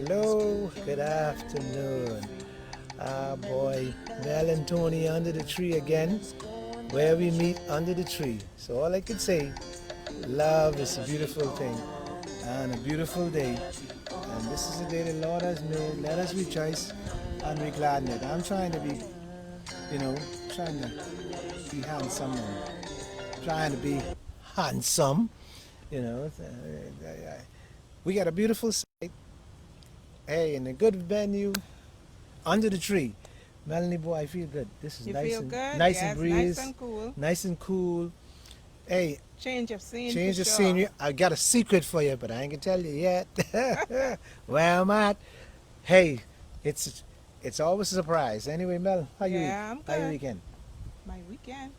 Hello, good afternoon. Ah, boy, Mel and Tony under the tree again, where we meet under the tree. So, all I can say, love is a beautiful thing and a beautiful day. And this is the day the Lord has made. Let us rejoice and be glad in it. I'm trying to be, you know, trying to be handsome and trying to be handsome. You know, we got a beautiful site, hey, and a good venue under the tree. Melanie boy, I feel good. This is You nice feel and good? nice and Yes, nice breeze, and cool. nice and cool. Hey, Change of scene for change the sure. scenery. I got a secret for you, but I ain't gonna tell you yet. Where I'm at. Hey, it's it's always a surprise. Anyway, Mel, how you week? Yeah, I'm How you good. weekend? My weekend.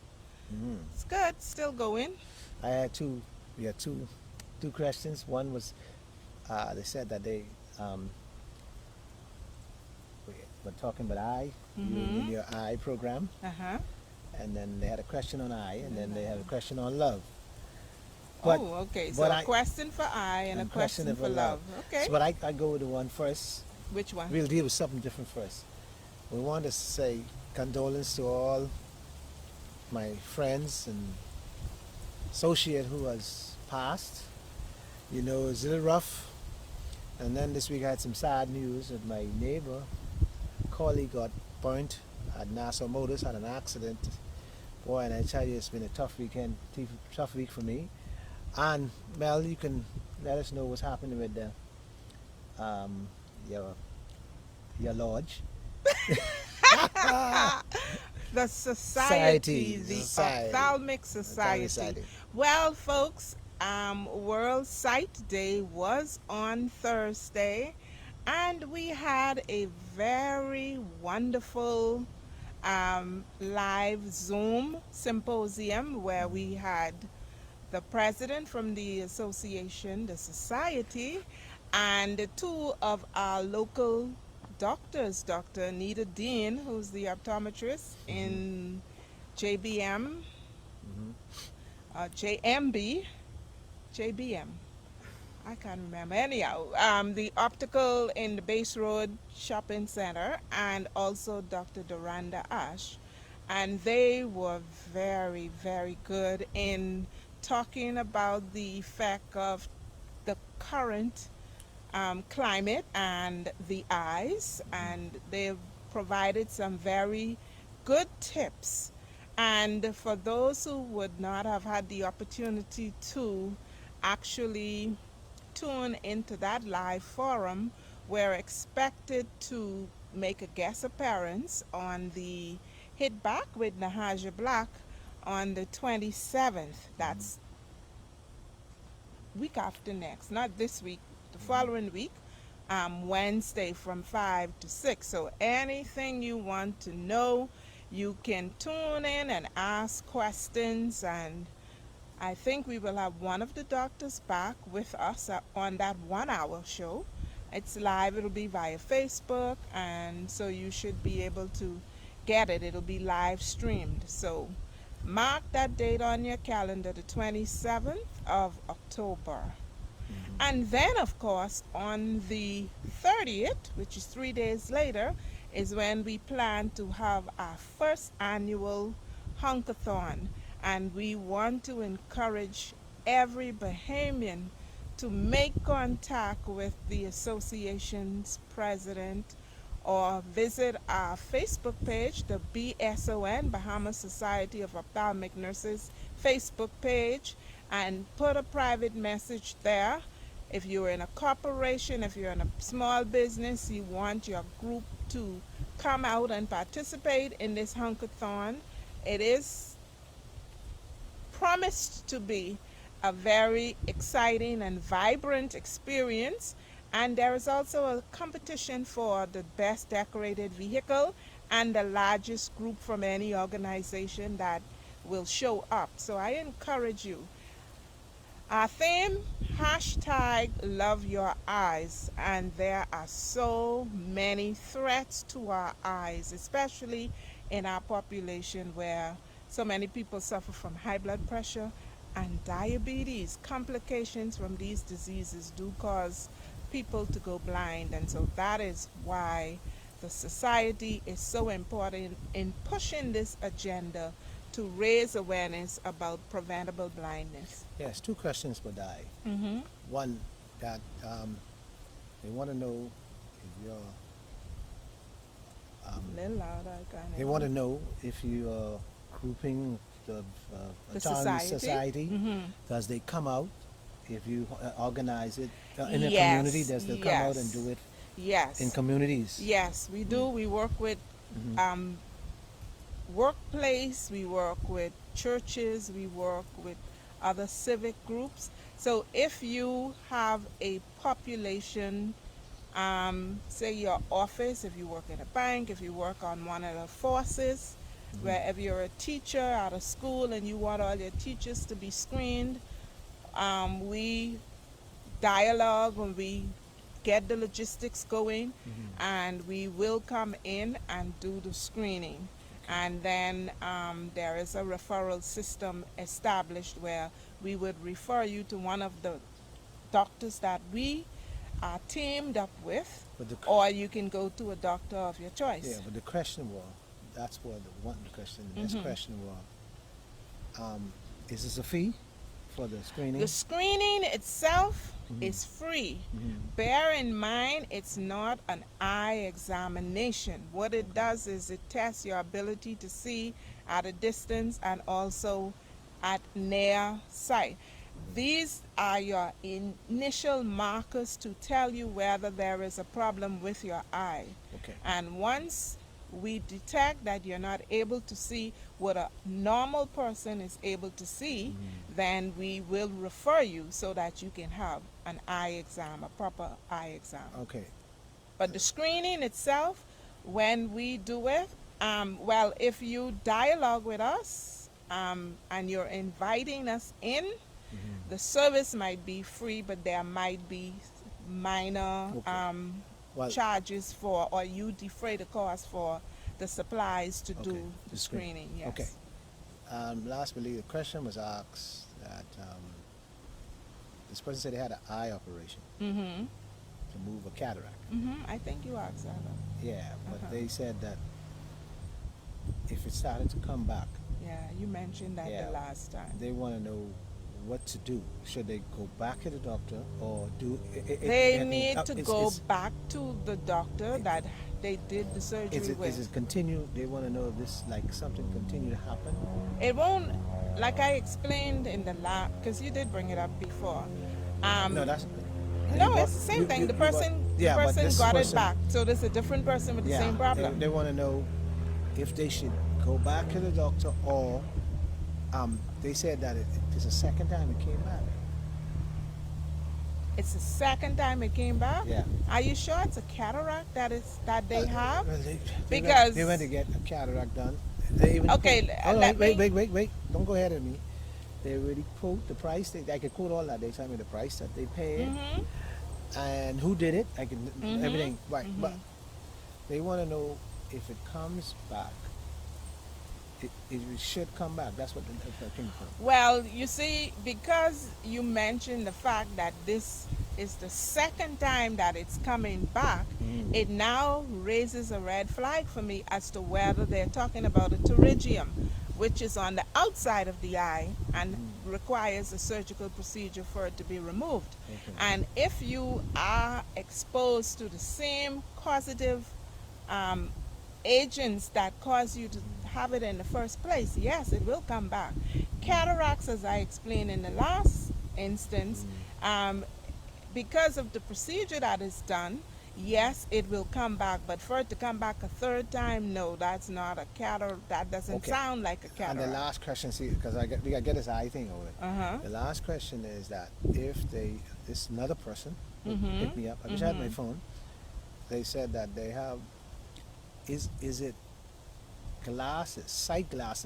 Mm. It's good. Still going. I had two. We had two questions. One was they said that they um, were talking about eye, you in Mm-hmm. your eye program, Uh-huh. and then they had a question on eye, and then they had a question on love. But Oh, okay. but So a I question for I and a and question question of for love. love. Okay. So but I go with the one first. Which one? We'll deal with something different first. We want to say condolence to all my friends and associate who has passed. You know, it's a little rough. And then this week I had some sad news that my neighbor, colleague got burnt at Nassau Motors, had an accident. Boy, and I tell you, it's been a tough weekend, tough week for me. And Mel, you can let us know what's happening with the um, your your lodge. The Society, society, the society, Ophthalmic tell me Society. society. Well, folks, World Sight Day was on Thursday, and we had a very wonderful live Zoom symposium where we had the president from the association, the society, and two of our local doctors, Dr. Anita Dean, who's the optometrist Mm-hmm. in JBM, Mm-hmm. JMB, JBM. I can't remember. Anyhow, the optical in the Base Road Shopping Center, and also Dr. Doranda Ash. And they were very, very good in talking about the effect of the current climate and the eyes. And they've provided some very good tips. And for those who would not have had the opportunity to actually tune into that live forum, we're expected to make a guest appearance on the Hit Back with Nahaja Black on the 27th. Mm-hmm. That's week after next, not this week, the Mm-hmm. following week, Wednesday from 5 to 6. So anything you want to know, you can tune in and ask questions, and I think we will have one of the doctors back with us on that 1 hour show. It's live, it'll be via Facebook, and so you should be able to get it. It'll be live streamed. So mark that date on your calendar, the 27th of October. Mm-hmm. And then, of course, on the 30th, which is 3 days later, is when we plan to have our first annual hunkathon. And we want to encourage every Bahamian to make contact with the association's president or visit our Facebook page, the BSON, Bahamas Society of Ophthalmic Nurses Facebook page, and put a private message there. If you're in a corporation, if you're in a small business, you want your group to come out and participate in this hunkathon. It is promised to be a very exciting and vibrant experience. And there is also a competition for the best decorated vehicle and the largest group from any organization that will show up. So I encourage you. Our theme, hashtag love your eyes. And there are so many threats to our eyes, especially in our population where so many people suffer from high blood pressure and diabetes. Complications from these diseases do cause people to go blind. And so that is why the society is so important in pushing this agenda to raise awareness about preventable blindness. Yes, two questions for Di. Mm-hmm. One, that they want to know if you're, A little louder, I can't they want to know if you are grouping the The town society? Mm-hmm. Does they come out? If you organize it in a community, Yes, does they come out and do it in yes, communities? yes, we do. We work with Mm-hmm. um, workplace, we work with churches, we work with other civic groups. So if you have a population, say your office, if you work in a bank, if you work on one of the forces, Mm-hmm. wherever you're a teacher at a school and you want all your teachers to be screened, we dialogue when we get the logistics going, Mm-hmm. and we will come in and do the screening. Okay. And then there is a referral system established where we would refer you to one of the doctors that we are teamed up with, But the or you can go to a doctor of your yeah, choice. but the question was, that's what the one the question. The next Mhm. question was, is this a fee for the screening? The screening itself Mhm. is free. Mhm. Bear in mind, it's not an eye examination. What it does is it tests your ability to see at a distance and also at near sight. These are your initial markers to tell you whether there is a problem with your eye. Okay. And once we detect that you're not able to see what a normal person is able to see, Mhm. then we will refer you so that you can have an eye exam, a proper eye exam. Okay. But the screening itself, when we do it, well, if you dialogue with us and you're inviting us in, Mhm. the service might be free, but there might be minor Okay. Well, charges for, or you defray the cost for the supplies to okay. do the The screen. screening. Yes. Okay. Last believe the question was asked that this person said they had an eye operation Mhm. to move a cataract. Mhm. I think you asked that. Yeah, but Uh-huh. they said that if it started to come back, Yeah, you mentioned that yeah, the last time. they want to know what to do. Should they go back to the doctor or do it? They need to go It's, back to the doctor that they did the surgery with. is it continue? They want to know if this like something continue to happen. It won't, like I explained in the last, because you did bring it up before. No, Um, that's no, it's the same thing. The yeah, but person this got it person, back, so there's a different person with the yeah, same problem. they want to know if they should go back to the doctor or they said that it's the second time it came back. It's the second time it came back. Yeah. Are you sure it's a cataract that they have? Well, Because they went to get a cataract done. They even okay, oh, let me. wait! Don't go ahead of me. They already quote the price. I could quote all that. They tell me the price that they paid Mhm. and who did it. I can Mhm. everything right, Mhm. but they want to know if it comes back. It should come back. That's what the thing from. Well, you see, because you mentioned the fact that this is the second time that it's coming back, Mm. it now raises a red flag for me as to whether they're talking about a pterygium, which is on the outside of the eye and requires a surgical procedure for it to be removed. Okay. And if you are exposed to the same causative um, agents that cause you to have it in the first place, yes, it will come back. Cataracts, as I explained in the last instance, because of the procedure that is done, yes, it will come back. But for it to come back a third time, no, that's not a cataract. That doesn't Okay. sound like a cataract. And the last question, see, because we got to get this eye thing over. Uh-huh. The last question is that if this another person who Mhm. picked me up, I just had my Mhm. phone. They said that they have, is it glasses, sight glasses?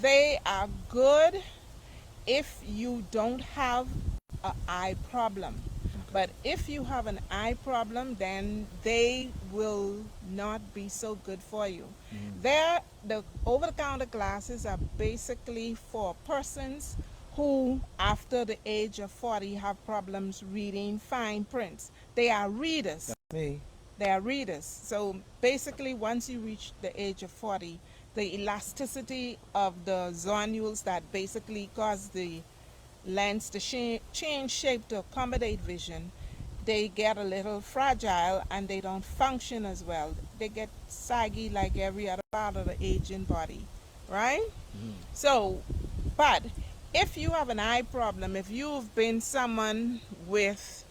They are good if you don't have an eye problem. But if you have an eye problem, then they will not be so good for you. The over-the-counter glasses are basically for persons who, after the age of 40, have problems reading fine prints. They are readers. Me. They are readers. So basically, once you reach the age of 40, the elasticity of the zonules that basically cause the lens to change shape to accommodate vision, they get a little fragile and they don't function as well. They get saggy like every other part of the aging body, right? So, but if you have an eye problem, if you've been someone with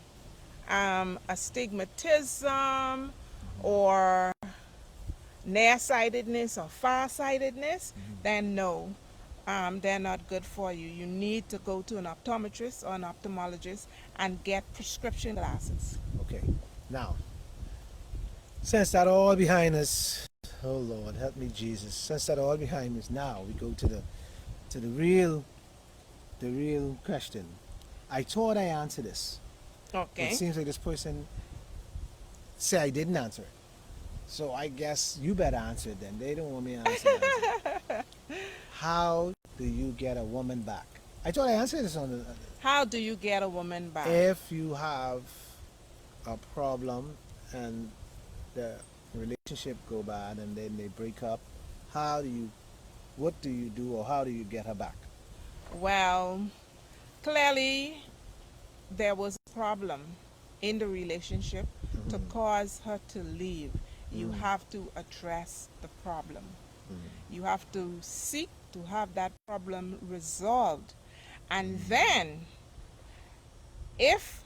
astigmatism or nearsightedness or farsightedness, then no, they're not good for you. You need to go to an optometrist or an ophthalmologist and get prescription glasses. Okay. Now, since that all behind us, oh Lord, help me, Jesus. Since that all behind us, now we go to the real question. I thought I answered this. Okay. It seems like this person say I didn't answer it. So I guess you better answer it then. They don't want me to answer it. How do you get a woman back? I thought I answered this on the. How do you get a woman back? If you have a problem and the relationship go bad and then they break up, what do you do or how do you get her back? Well, clearly there was a problem in the relationship to cause her to leave. You have to address the problem. You have to seek to have that problem resolved. And then, if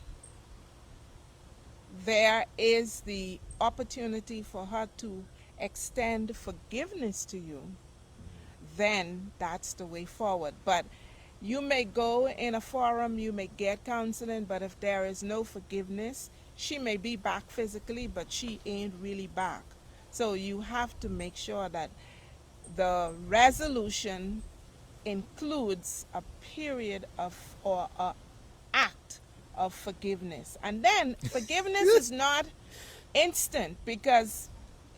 there is the opportunity for her to extend forgiveness to you, then that's the way forward. But you may go in a forum, you may get counseling, but if there is no forgiveness, she may be back physically, but she ain't really back. So you have to make sure that the resolution includes a period of or a act of forgiveness. And then forgiveness is not instant, because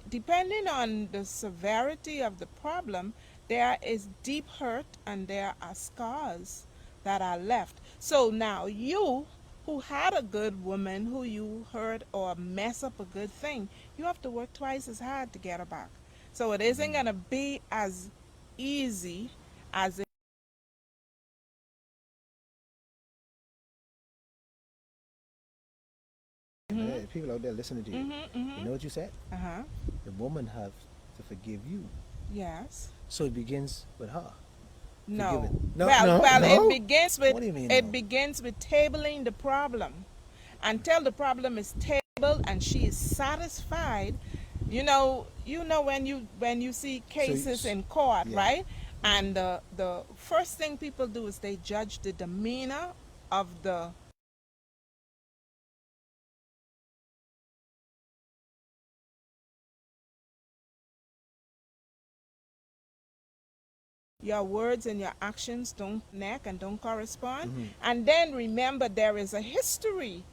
depending on the severity of the problem, there is deep hurt and there are scars that are left. So now you who had a good woman who you hurt or mess up a good thing, you have to work twice as hard to get her back. So it isn't going to be as easy as it. Hey, people out there listening to you. You know what you said? Uh-huh. The woman have to forgive you. Yes. So it begins with her. No. Forgiving. No, Well, no, well, no? it begins with What do you mean, it no? begins with tabling the problem. Until the problem is tabled and she is satisfied, when you see cases in court, yeah. right? And the first thing people do is they judge the demeanor of the your words and your actions don't connect and don't correspond. And then remember, there is a history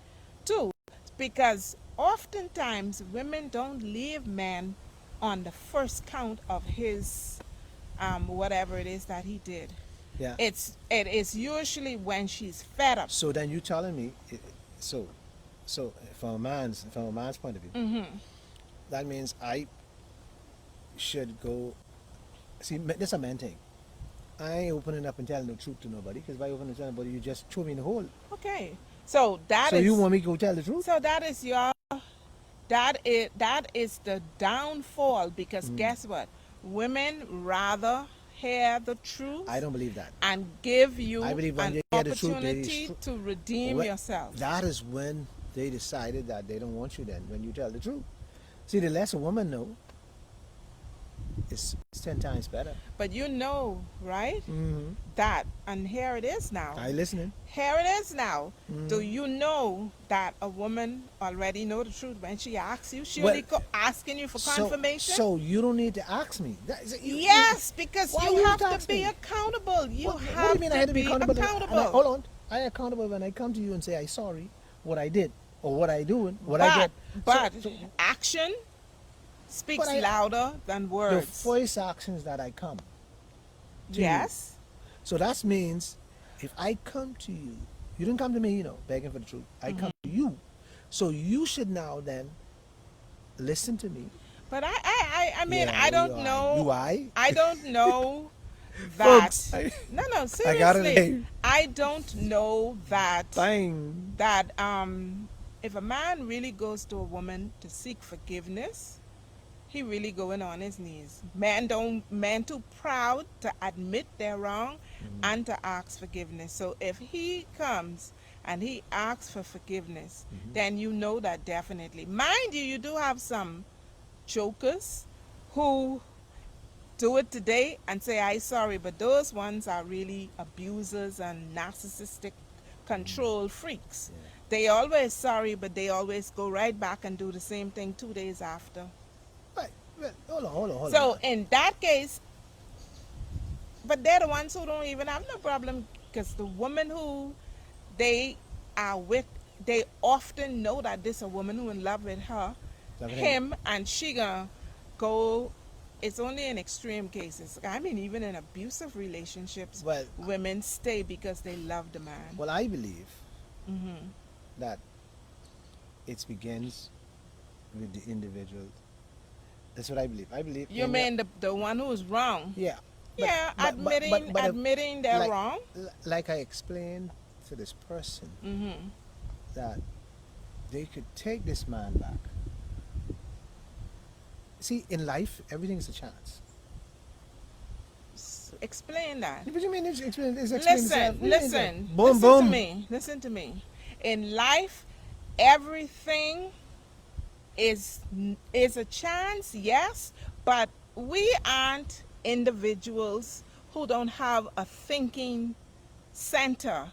too, because oftentimes women don't leave men on the first count of his whatever it is that he did. Yeah. It is usually when she's fed up. So then you telling me, so from a man's point of view, that means I should go. See, this is a man thing. I ain't opening up and telling the truth to nobody, because if I open and tell anybody, you just throw me in the hole. Okay, so So you want me to go tell the truth? so that is the downfall, because guess what? Women rather hear the truth I don't believe that. and give you I believe when an you hear the truth, opportunity to redeem When- yourself. That is when they decided that they don't want you then, when you tell the truth. See, the less a woman know, it's 10 times better. But you know, right? Mm-hmm. That, and here it is now. I listening. Here it is now. Do you know that a woman already know the truth when she asks you? She Well, only asking you for confirmation? So you don't need to ask me. Yes, because Why you you have have to to ask be me? accountable. You What do have you mean I had to be accountable? accountable. Hold on. I accountable when I come to you and say I'm sorry, what I did or what I doing, what I But get. but So action but speaks I louder than the words. first actions that I come to you. Yes. So that means if I come to you, you didn't come to me, begging for the truth. I come to you. So you should now then listen to me. But I mean, Yeah, I you don't are. know. You I? I don't know that. Folks, I, No, no, I got a seriously. name. I don't know Bang. that if a man really goes to a woman to seek forgiveness, he really going on his knees. Men too proud to admit they're wrong and to ask forgiveness. So if he comes and he asks for forgiveness, then you know that definitely. Mind you, you do have some jokers who do it today and say I sorry, but those ones are really abusers and narcissistic control freaks. Yeah. They always sorry, but they always go right back and do the same thing 2 days after. Right. Well, hold So on. in that case, but they're the ones who don't even have no problem, because the woman who they are with, they often know that this a woman who in love with him, and she gonna go. It's only in extreme cases. I mean, even in abusive relationships, Well, women stay because they love the man. well, I believe Hmm. that it begins with the individual. That's what I believe. I believe. You mean the one who is wrong? Yeah. Yeah, admitting they're like, wrong. Like I explained to this person, Hmm. that they could take this man back. See, in life, everything is a chance. Explain that. What do you mean? Explain Listen, itself? What do you mean listen, that? Boom, listen boom. to me. Listen to me. In life, everything is a chance, yes, but we aren't individuals who don't have a thinking center.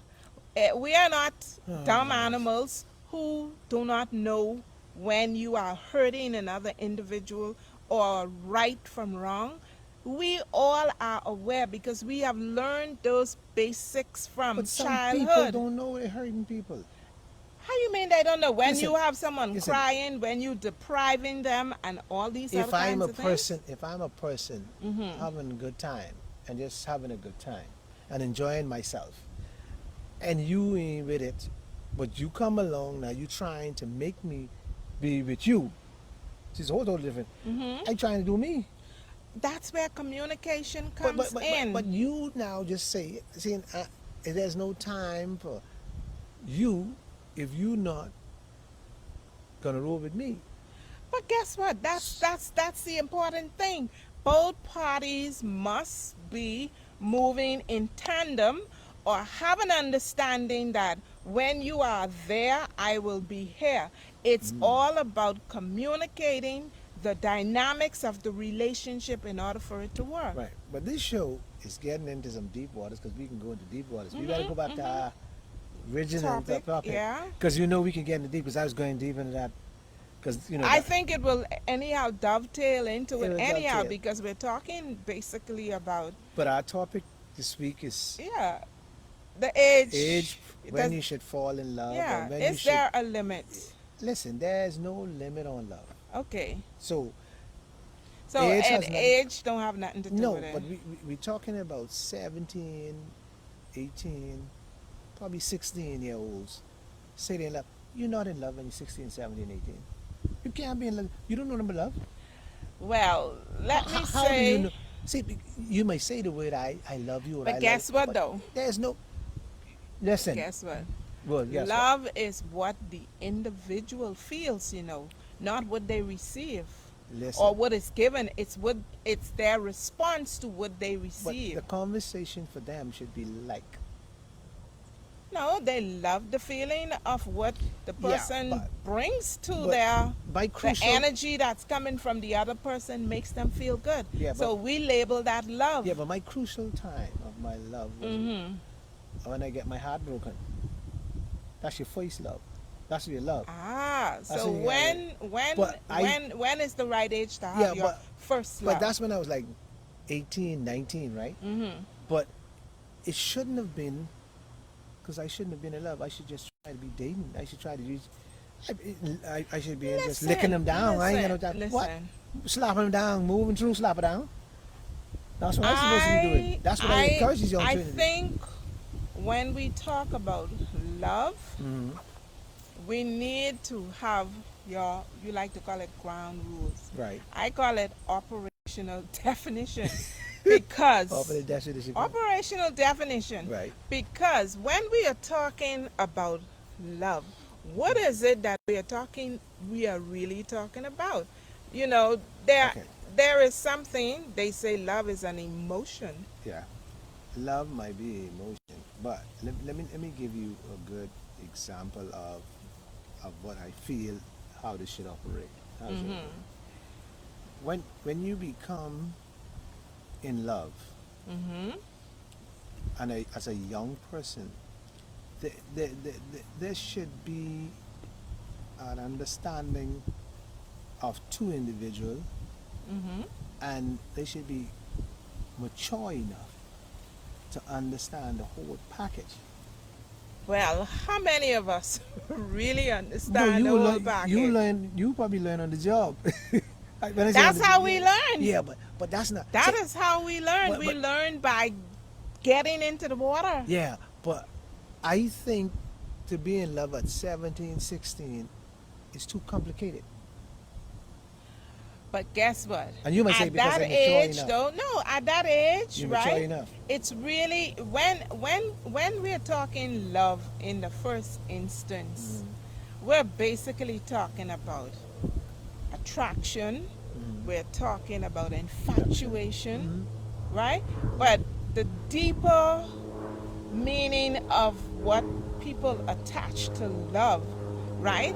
We are not Oh, dumb gosh. animals who do not know when you are hurting another individual or right from wrong. We all are aware because we have learned those basics from But some people childhood. don't know they're hurting people. How you mean they don't know? When Listen, you have someone listen. crying, when you depriving them, and all these other If I'm kinds a of person, if I'm a person Mhm. having a good time and just having a good time and enjoying myself, and you ain't with it, but you come along now, you trying to make me be with you. It's a whole totally different. Mhm. I trying to do me. That's where communication But comes in. but you now just saying there's no time for you if you not gonna roll with me. But guess what? That's the important thing. Both parties must be moving in tandem or have an understanding that when you are there, I will be here. It's all about communicating the dynamics of the relationship in order for it to work. Right. But this show is getting into some deep waters because we can go into deep waters. We better go back to our original Topic, topic. yeah. Because we can get into deep because I was going deep into that. Because I think it will anyhow dovetail into It it will anyhow dovetail. because we're talking basically about, But our topic this week is yeah, the age. age, when Does- you should fall in love. yeah, And when you is should. there a limit? Listen, there's no limit on love. Okay, So, so Age and has nothing- age don't have nothing to do no, with it. but we're talking about 17, 18, probably 16-year-olds say they're in love. You're not in love when you're 16, 17, 18. You can't be in love. You don't know number love. Well, let me How do you say, know? See, you may say the word I love you. Or but I guess love, what but though? There's no. Listen. Guess what? Well, guess what? Love is what the individual feels, not what they receive Listen. or what is given. It's their response to what they But receive. the conversation for them should be like. No, they love the feeling of what the Yeah, person but- brings to but their by the crucial. energy that's coming from the other person makes them feel good. Yeah, So we label that love. Yeah, but my crucial time of my love was Hmm. when I get my heart broken. That's your first love. That's your love. Ah, That's so it, when But when is the right age to have Yeah, your but- first love? But that's when I was like 18, 19, right? Mm-hmm. But it shouldn't have been, because I shouldn't have been in love. I should just try to be dating. I should try to use. I should be just Listen, licking them down. I ain't got no listen, time. What? listen. Slapping them down, moving through, slap it down. That's what I'm supposed to be doing. I That's what I I encourage these young I children to do. think when we talk about love, Mm-hmm. we need to have your, you like to call it ground rules. Right. I call it operational definition Open the because definition. operational definition Right. because when we are talking about love, what is it that we are really talking about? You know, Okay. there is something they say love is an emotion. Yeah. Love might be emotion, but let me give you a good example of what I feel how this should operate. How it should operate. When you become in love Mhm. and as a young person, there should be an understanding of two individuals, Mhm. and they should be mature enough to understand the whole package. Well, how many of us really No, understand the you whole learn. package? You probably learn on the job. When I say on That's the how job, we learn. yeah, but that's not. That see, is how we learn. but, We but learn by getting into the water. yeah, but I think to be in love at 17, 16 is too complicated. But guess what? And you might say At because that I'm mature age, enough. though, no, at that age, You're mature right? enough. It's really when we're talking love in the first instance, we're basically talking about attraction. We're talking about infatuation, right? But the deeper meaning of what people attach to love, right?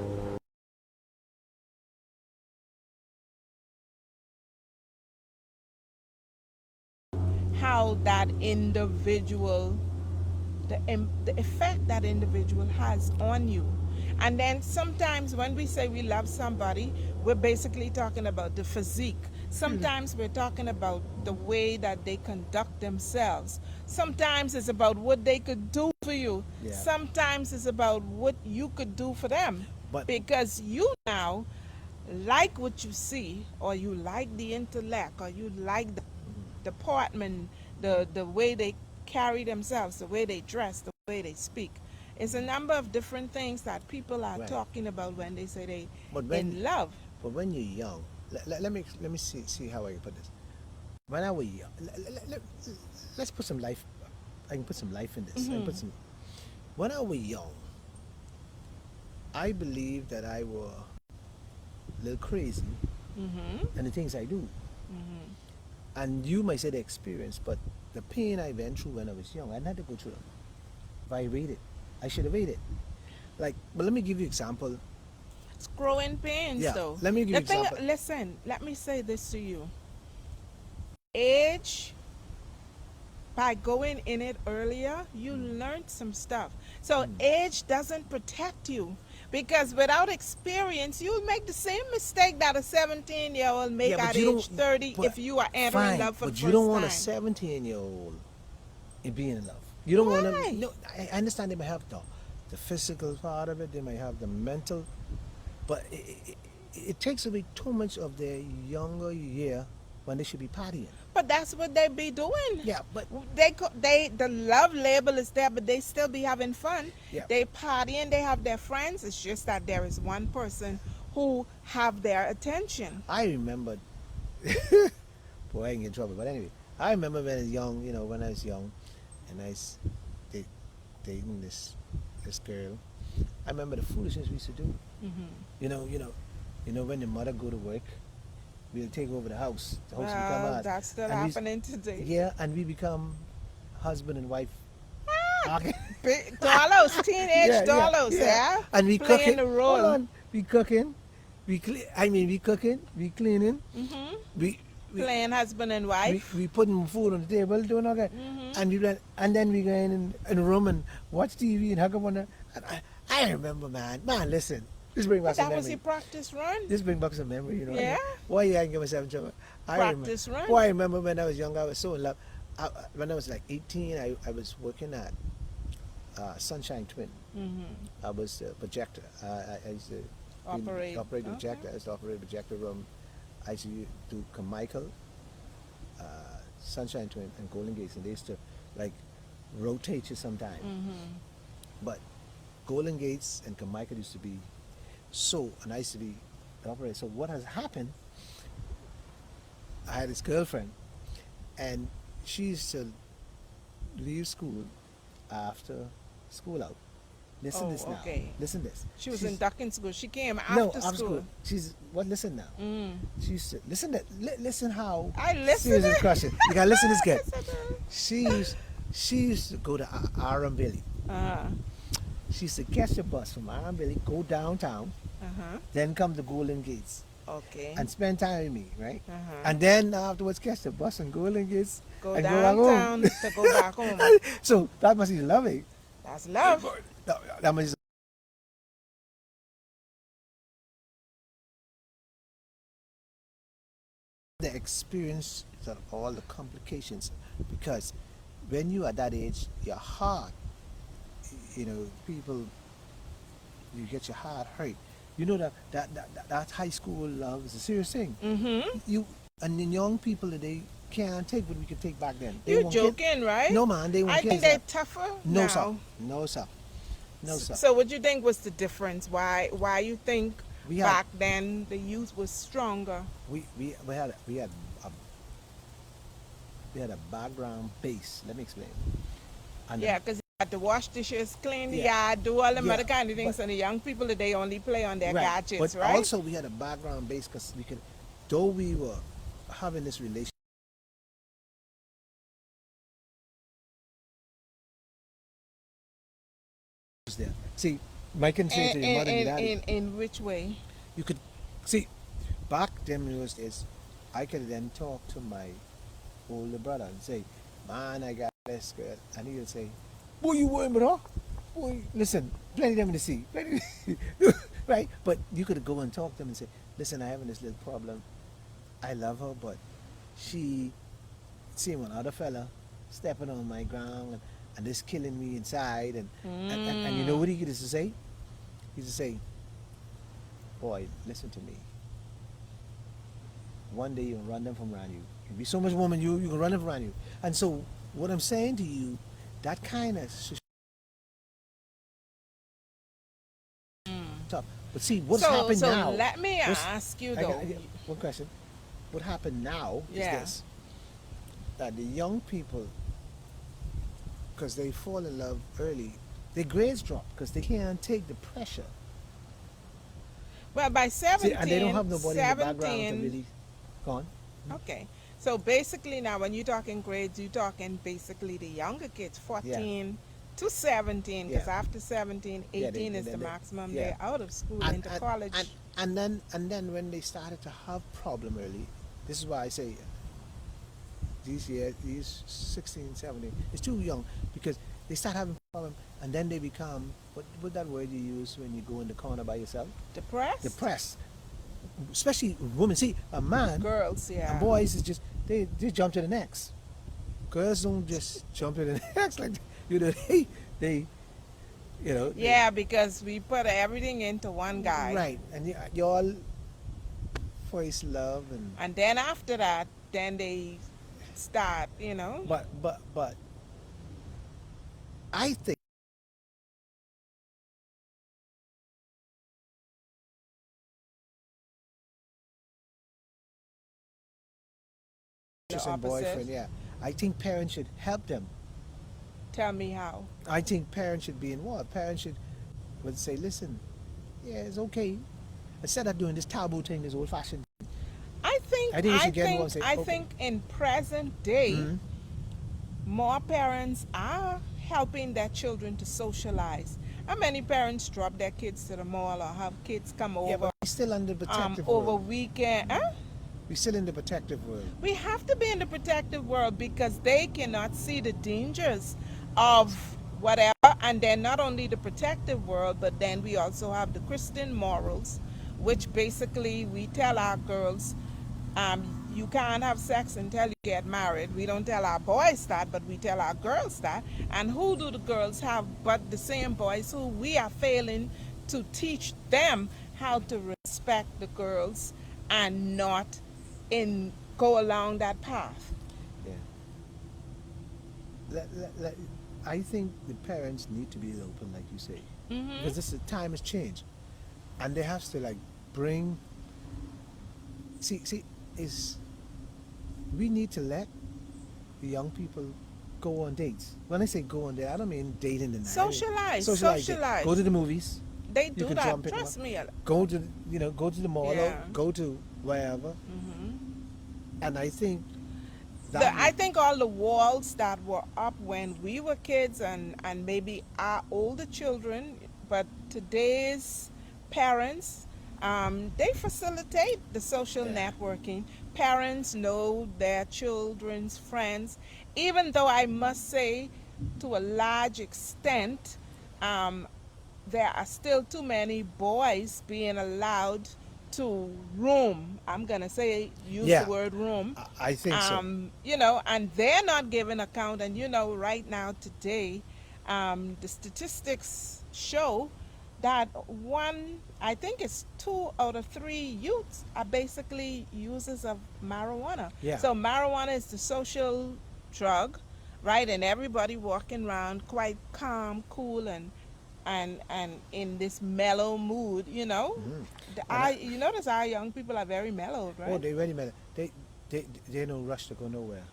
How that individual, the effect that individual has on you. And then sometimes when we say we love somebody, we're basically talking about the physique. Sometimes we're talking about the way that they conduct themselves. Sometimes it's about what they could do for you. Yeah. Sometimes it's about what you could do for them. But Because you now like what you see, or you like the intellect, or you like the deportment, the way they carry themselves, the way they dress, the way they speak. It's a number of different things that people are Right. talking about when they say they but when in love. but when you're young, let me see how I can put this. When I was young, let's put some life. I can put some life in this. I can put some. When I was young, I believe that I was a little crazy, Mm-hmm. and the things I do. And you might say the experience, but the pain I went through when I was young, I didn't have to go through them. If I waited, I should have waited. Like, but let me give you example. It's growing pains, Yeah, though. let me give you The thing, example. listen, let me say this to you. Age, by going in it earlier, you learned some stuff. So age doesn't protect you because without experience, you'll make the same mistake that a 17-year-old make Yeah, but at you age don't- 30 but if you are entering Fine, love for but the you first don't want a time. 17-year-old in being in love. You don't want Why? to. No, I understand they might have the physical part of it. They might have the mental, but it takes away too much of their younger year when they should be partying. But that's what they be doing. Yeah, but They the love label is there, but they still be having fun. Yeah. They partying, they have their friends. It's just that there is one person who have their attention. I remember. Boy, I ain't get in trouble. But anyway, I remember when I was young. When I was young, and da- dating this girl. I remember the foolishness we used to do. When the mother go to work, we'll take over the house. The house become Well, ours. that's still And we- happening today. Yeah, and we become husband and wife. Okay. Dollars, teenage dollars, yeah. And we playing cooking. the role. Hold on. We cooking. We cooking. We cleaning. Hmm. We Playing husband and wife. we putting food on the table, doing all that. And then we go in the room and watch TV and hug up on the. And I remember, man, listen. This brings back But some that was memory. your practice run. This brings back some memory, Yeah. Why you ain't give myself in trouble? Practice run. Boy, I remember when I was young, I was so in love. When I was like 18, I was working at Sunshine Twin. Mm-hmm. I was the projector. I used to Operate. operate the Okay. projector. I used to operate the projector room. I used to do Carmichael, uh, Sunshine Twin, and Golden Gates, and they used to like rotate you sometime. Mm-hmm. But Golden Gates and Carmichael used to be so, and I used to be an operator. So what has happened? I had this girlfriend, and she used to leave school after school out. Listen Oh, this now. okay. Listen this. She was She's, in ducking school. She came no after after school. She's what? Listen now. Mm. She used to listen. Listen how I listen. serious this question. You gotta listen. This I good. listen. She used to go to Aram Billy. Uh-huh. She used to catch the bus from Aram Billy, go downtown, Uh-huh. then come to Golden Gates Okay. and spend time with me, right? Uh-huh. And then afterwards catch the bus and Golden Gates Go and go back home. downtown to go back home. So that must be loving. That's love. That must the experience of all the complications, because when you are at that age, your heart, people, you get your heart hurt. You know that high school love is a serious thing. Mm-hmm. You and the young people today can't take what we could take back then. They You're won't joking, right? No man, they won't I get think they're that. tougher No now. sir, no sir, no sir. So what you think was the difference? Why you think We had back then the youth was stronger? we had a we had a background base. Let me explain. And Yeah, because you had to wash dishes, clean the Yeah. yard, do all them Yeah, other kind of things, but- and the young people today only play on their right. gadgets, But right? also we had a background base because we could, though we were having this relationship there. See, Mike can say to your mother and daddy, in which way? you could see back then in those days, I could then talk to my older brother and say, "Man, I got this girl," and he'll say, "Boy, you worrying about her? Boy, listen, plenty of them in the sea, plenty." Right? But you could go and talk to them and say, "Listen, I having this little problem. I love her, but she seeing one other fella stepping on my ground and this killing me inside." And you know what he used to say? He used to say, "Boy, listen to me. One day you'll run them from around you. You'll be so much woman, you can run them from around you." And so what I'm saying to you, that kind of tough. But see, what's happened so now? let me what's- ask you I though. got one question. What happened now Yeah. is this: that the young people, because they fall in love early, their grades drop because they can't take the pressure. Well, by 17, See, and they don't have nobody in the background to 17 really go on. Okay. So basically now when you're talking grades, you're talking basically the younger kids, 14 to 17, because Yeah. after 17, Yeah, 18 is the they- maximum. yeah. They're out of school And, into and, college. and then when they started to have problem early, this is why I say these years, these 16, 17, it's too young because they start having problem and then they become, what that word you use when you go in the corner by yourself? Depressed? Depressed. Especially women. See, a man Girls, yeah. and boys is just, they jump to the next. Girls don't just jump to the next like, they Yeah, because we put everything into one guy. right, and you all voice love And then after that, then they start, but I think the just a boyfriend, opposite. yeah. I think parents should help them. Tell me how. I think parents should be involved. Parents would say, listen, yeah, it's okay. Instead of doing this taboo thing, this old fashioned. I think I think you should get involved and say, I okay. think in present day, Mhm. more parents are helping their children to socialize. How many parents drop their kids to the mall or have kids come Yeah, over but we're still in the protective over world. weekend? Huh? We're still in the protective world. We have to be in the protective world because they cannot see the dangers of whatever. And then not only the protective world, but then we also have the Christian morals, which basically we tell our girls, you can't have sex until you get married. We don't tell our boys that, but we tell our girls that. And who do the girls have but the same boys who we are failing to teach them how to respect the girls and not in go along that path. Yeah. Let, I think the parents need to be open, like you say, because this time has changed, and they have to like bring. See, is we need to let the young people go on dates. When I say go on dates, I don't mean date in the night. Socialize. Go to the movies. They You do can that. jump pick 'em Trust up. me. Go to go to the mall Yeah. or go to wherever. And I think I think all the walls that were up when we were kids and maybe our older children, but today's parents, they facilitate the social Yeah. networking. Parents know their children's friends, even though I must say, to a large extent, um, there are still too many boys being allowed to roam. I'm gonna say use the yeah, word roam. I think so. And they're not giving account. And right now today, the statistics show that I think it's 2 out of 3 youths are basically users of marijuana. Yeah. So marijuana is the social drug, right? And everybody walking around quite calm, cool, and in this mellow mood. And You notice our young people are very mellow, oh, right? they really matter. They no rush to go nowhere.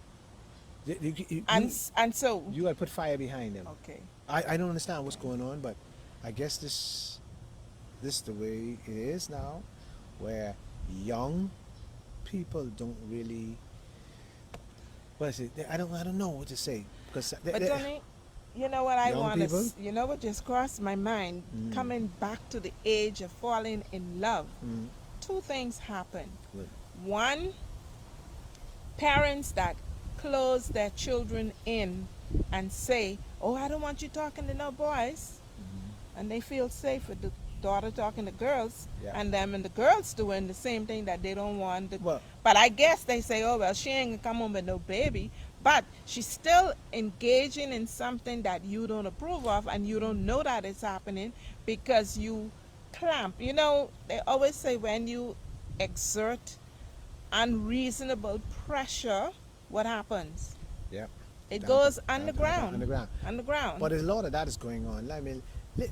And so, You gotta put fire behind them. okay. I don't understand what's going on, but I guess this is the way it is now, where young people don't really. What is it? I don't know what to say because But Tony, you know what I Young want to, people? you know what just crossed my mind? Coming back to the age of falling in love, two things happen. What? One, parents that close their children in and say, "Oh, I don't want you talking to no boys," and they feel safe with the daughter talking to girls, Yeah. and them and the girls doing the same thing that they don't want. Well- But I guess they say, "Oh well, she ain't gonna come home with no baby," but she's still engaging in something that you don't approve of, and you don't know that it's happening because you clamp. They always say when you exert unreasonable pressure, what happens? Yeah. It Down goes to- underground. underground. Underground. But a lot of that is going on. I mean,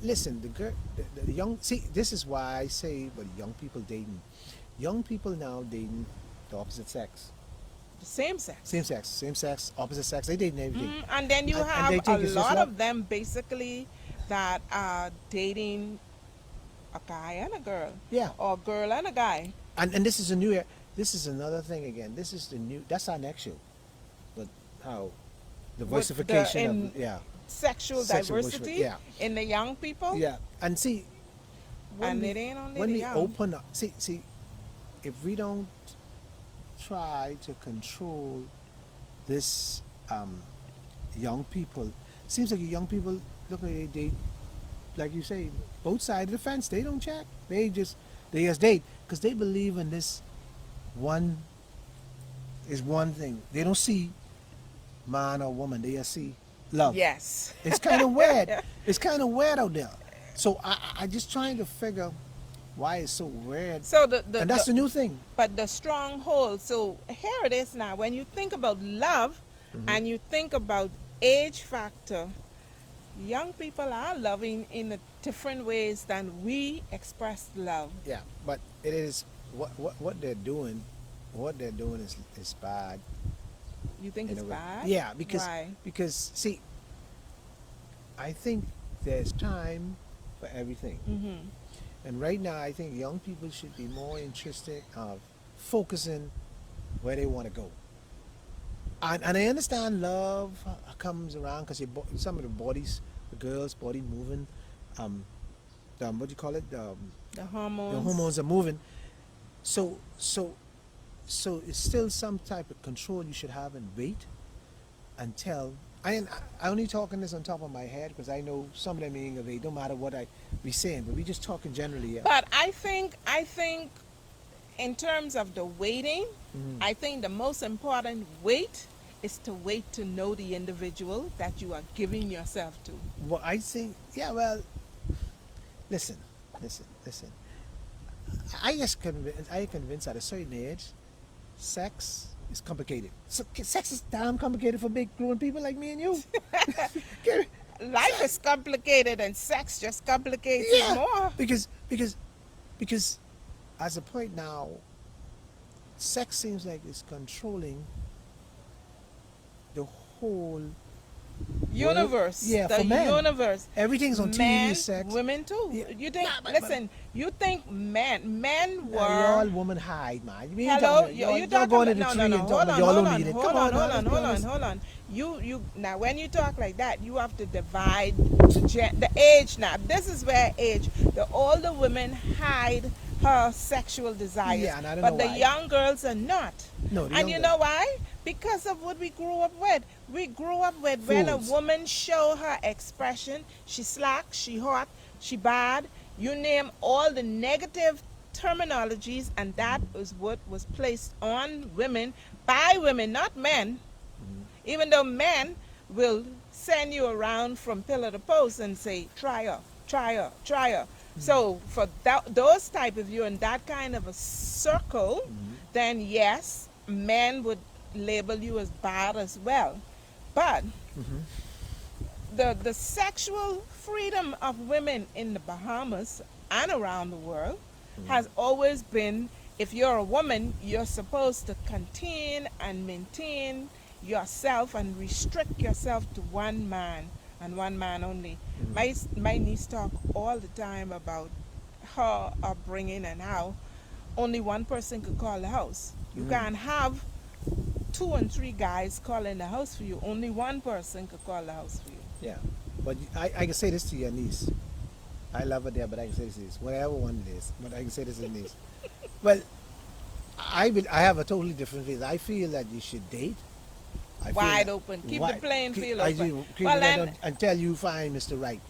listen, the young. See, this is why I say, but young people dating, young people now dating the opposite sex, The same sex. same sex, opposite sex. They dating everything. And then you And have they think a it's just lot love. of them basically that are dating a guy and a girl. Yeah. Or a girl and a guy. And this is a new. This is another thing again. This is the new. That's our next show. But how the With versification of Sexual Sexual diversity yeah. in the young people. yeah. And see, And it ain't only when the we young. open up, see, if we don't try to control this young people, seems like young people look like they like you say, both sides of the fence. They don't check. They just date because they believe in this one is one thing. They don't see man or woman. They just see love. Yes. It's kind of weird. It's kind of weird out there. So I just trying to figure why it's so weird. So And that's the new thing. but the stronghold. So here it is now. When you think about love and you think about age factor, young people are loving in different ways than we express love. Yeah, but it is what they're doing. What they're doing is bad. You think in it's a way. bad? Yeah, Why? because see, I think there's time for everything. And right now, I think young people should be more interested of focusing where they want to go. And I understand love comes around because some of the bodies, the girls' body moving, what do you call it? The hormones. The hormones are moving. So it's still some type of control you should have and wait until. I only talking this on top of my head because I know some of them being of age. No matter what I be saying, but we just talking generally. Yeah. But I think in terms of the waiting, I think the most important wait is to wait to know the individual that you are giving yourself to. Well, I think, yeah, well, listen, listen. I convinced at a certain age, sex is complicated. So, sex is damn complicated for big grown people like me and you. Get- Life is complicated and sex just complicates it yeah, more. because as a point now, sex seems like it's controlling the whole world. Universe, Yeah, the for men. universe. Everything's on Men, TV, sex. women too. Yeah. You think? Nah, but- Listen, you think men were? Y'all woman hide, man. We ain't Hello, talking- you y'all talking going to about, the tree and hold talking on, about y'all hold don't on, need it. hold Come on, on, hold now, on, let's be hold on, honest. hold on. You now when you talk like that, you have to divide the age. Now this is where age. The older women hide her sexual desires, Yeah, and I don't but know the why. young girls are not. No, the And young you girls. know why? Because of what we grew up with. We grew up with when a Fools. woman show her expression, she slack, she hot, she bad. You name all the negative terminologies, and that is what was placed on women by women, not men. Even though men will send you around from pillar to post and say, try her, try her, try her. So for those type of you in that kind of a circle, then yes, men would label you as bad as well. But the sexual freedom of women in the Bahamas and around the world has always been, if you're a woman, you're supposed to contain and maintain yourself and restrict yourself to one man and one man only. My niece talk all the time about her upbringing and how only one person could call the house. You can't have 2 and 3 guys calling the house for you. Only one person could call the house for you. Yeah, but I can say this to your niece. I love her there, but I can say this, whatever one it is, but I can say this to your niece. Well, I have a totally different view. I feel that you should date. I feel Wide that- open. Keep the wide- playing keep- field I open. do, keep Well, it and- on until you find Mr. Right.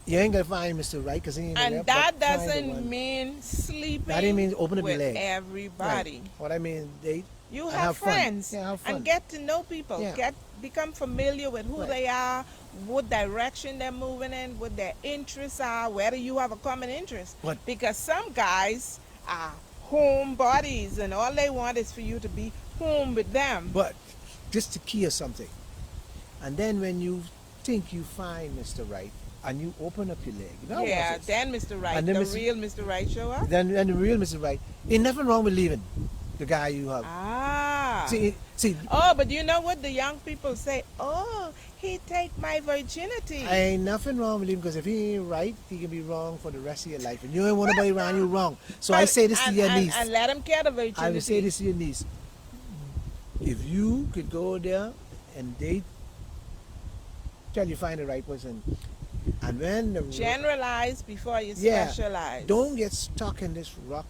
You ain't gonna find Mr. Right because he ain't gonna. And that but find the doesn't one. mean sleeping That ain't mean open up your with leg. everybody. Right. What I mean, date. You and have fun. friends Yeah, have fun. and get to know people. Yeah. Become familiar with who Right. they are, what direction they're moving in, what their interests are, whether you have a common interest. But- Because some guys are homebodies and all they want is for you to be home with them. But just to key or something. And then when you think you find Mr. Right and you open up your leg, you know Yeah, what it is. then Mr. Right, And then the Mr. real Mr. Right show up. Then the real Mr. Right, ain't nothing wrong with leaving the guy you have. Ah. See, Oh, but you know what the young people say? Oh, he take my virginity. ain't nothing wrong with him because if he ain't right, he can be wrong for the rest of your life. And you ain't want nobody around you wrong. So I But- say this to and- your and- niece. And let him get a virginity. I would say this to your niece. If you could go there and date till you find the right person, and when the Generalize before you Yeah, specialize. don't get stuck in this rock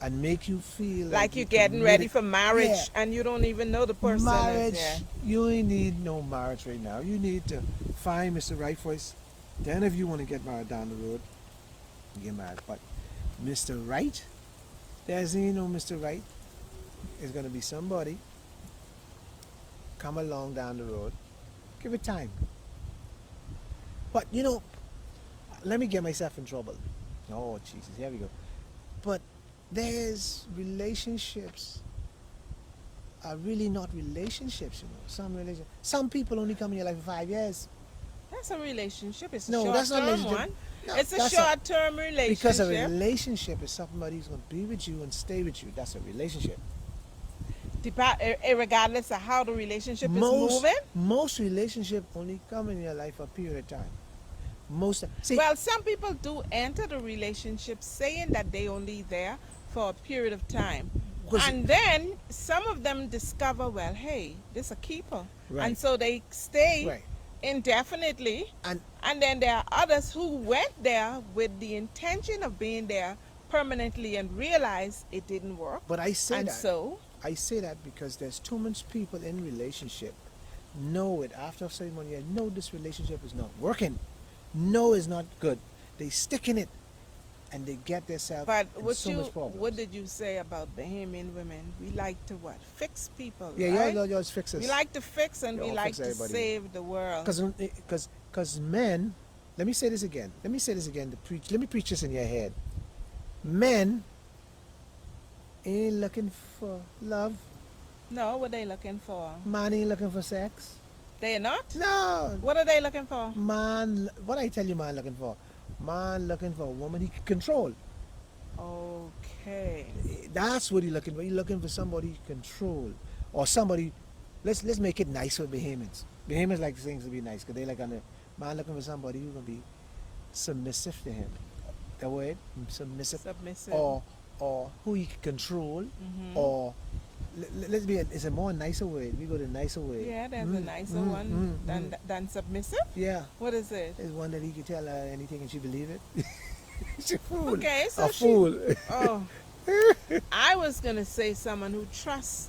and make you feel like you're you getting ready committed- for marriage Yeah. and you don't even know the person. Marriage, Yeah. you ain't need no marriage right now. You need to find Mr. Right first. Then if you want to get married down the road, get married. But Mr. Right, there's ain't no Mr. Right. It's gonna be somebody come along down the road. Give it time. But you know, let me get myself in trouble. Oh Jesus, here we go. But there's relationships are really not relationships, you know. Some people only come in your life for 5 years. That's a relationship. It's a No, that's not a short-term relationship. one. No, It's a that's short-term relationship. Because a relationship is somebody who's going to be with you and stay with you. That's a relationship. Regardless of how the relationship is moving. Most relationships only come in your life for a period of time. See, Well, some people do enter the relationship saying that they only there for a period of time. 'Cause- And then some of them discover, well, hey, this a keeper. Right. And so they stay right. indefinitely. And And then there are others who went there with the intention of being there permanently and realized it didn't work. but I say And that. so, I say that because there's too much people in relationship know it after a certain 1 year. Know this relationship is not working. No, it's not good. They stick in it and they get themselves But in so much problems. what did you say about Bahamian women? We like to what? Fix people, Yeah, right? y'all just fix us. We like to fix and we Y'all like fix to everybody. save the world. Because men, let me say this again. Let me say this again. Let me preach this in your head. Men ain't looking for love. No, what they looking for? Man ain't looking for sex. They're not? No. What are they looking for? Man, what I tell you man looking for? Man looking for a woman he can control. Okay. That's what he looking for. He looking for somebody he can control. Or somebody, let's make it nice with Bahamians. Bahamians like things to be nice because they like on the man looking for somebody who's going to be submissive to him. That word? Submissive. Submissive. Or who he can control. Mhm. Or let's be it's a more nicer word. We go to nicer word. Yeah, there's a nicer one than submissive. Yeah. What is it? There's one that he can tell her anything and she believe it. She's a fool. Okay, so a fool. Oh, I was gonna say someone who trusts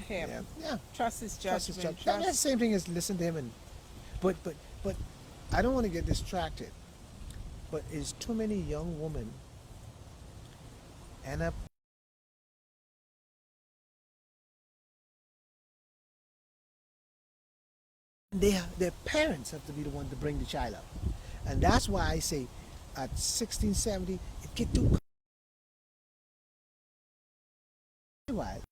him. Yeah. Trust his Trust his judgment. judgment. That's the same thing as listen to him and but I don't want to get distracted. But is too many young women end up their parents have to be the one to bring the child up. And that's why I say at 16, 17, it get too wild.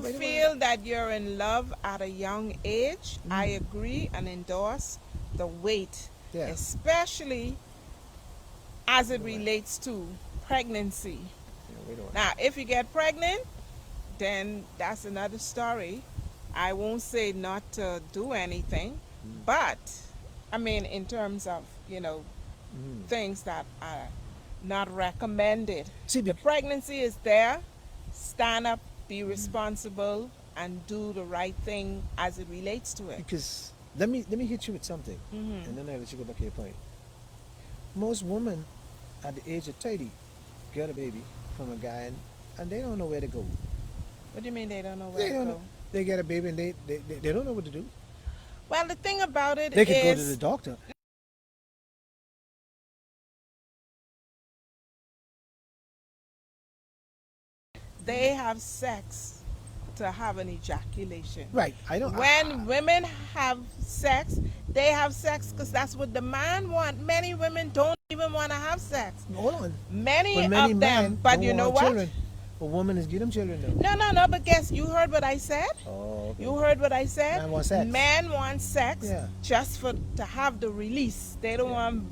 You feel that you're in love at a young age. I agree and endorse the weight, Yeah. especially as it relates to pregnancy. Now, if you get pregnant, then that's another story. I won't say not to do anything, but I mean, in terms of, things that are not recommended. See, The pregnancy is there. Stand up, be responsible, and do the right thing as it relates to it. because let me hit you with something, and then I'll let you go back to your point. Most women at the age of 30 get a baby from a guy and they don't know where to go. What do you mean they don't know They where to don't go? know. They get a baby and they don't know what to do. Well, the thing about it They could go to is the doctor. they have sex to have an ejaculation. Right. I don't. When women have sex, they have sex because that's what the man want. Many women don't even want to have sex. Hold on. Many But many of men them. But don't you know want what? children. A woman is getting children though. No. But guess you heard what I said. Oh, okay. You heard what I said. Man wants sex. Men want sex Yeah. just to have the release. They don't want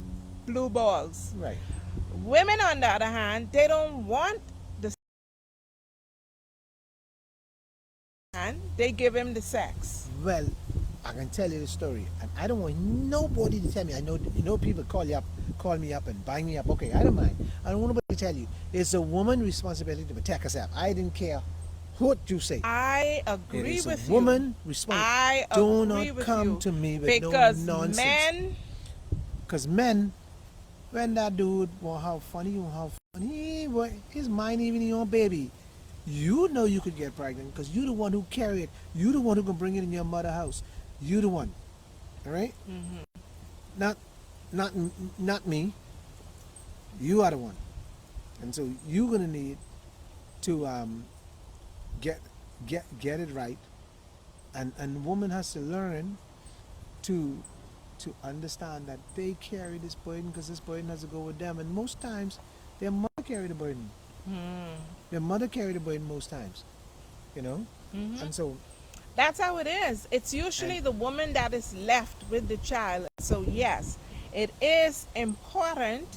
blue balls. Right. Women, on the other hand, they don't want the and they give him the sex. Well, I can tell you the story, and I don't want nobody to tell me. I know people call me up and bang me up. Okay, I don't mind. I don't want nobody to tell you. It's a woman's responsibility to protect herself. I didn't care what you say. I It agree is with a woman responsibility. I Do agree not with come you. to me with Because no nonsense. men, Because men, when that dude want how funny, his mind even your own baby. You know you could get pregnant because you the one who carry it. You the one who can bring it in your mother house. You the one, all right? Not me. You are the one, and so you're gonna need to get it right, and woman has to learn to understand that they carry this burden because this burden has to go with them, and most times their mother carry the burden. Their mother carry the burden most times, and so that's how it is. It's usually the woman that is left with the child. So yes, it is important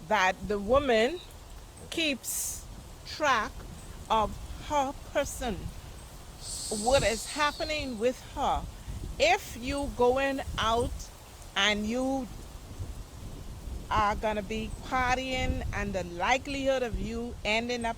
that the woman keeps track of her person, what is happening with her. If you going out and you are gonna be partying, and the likelihood of you ending up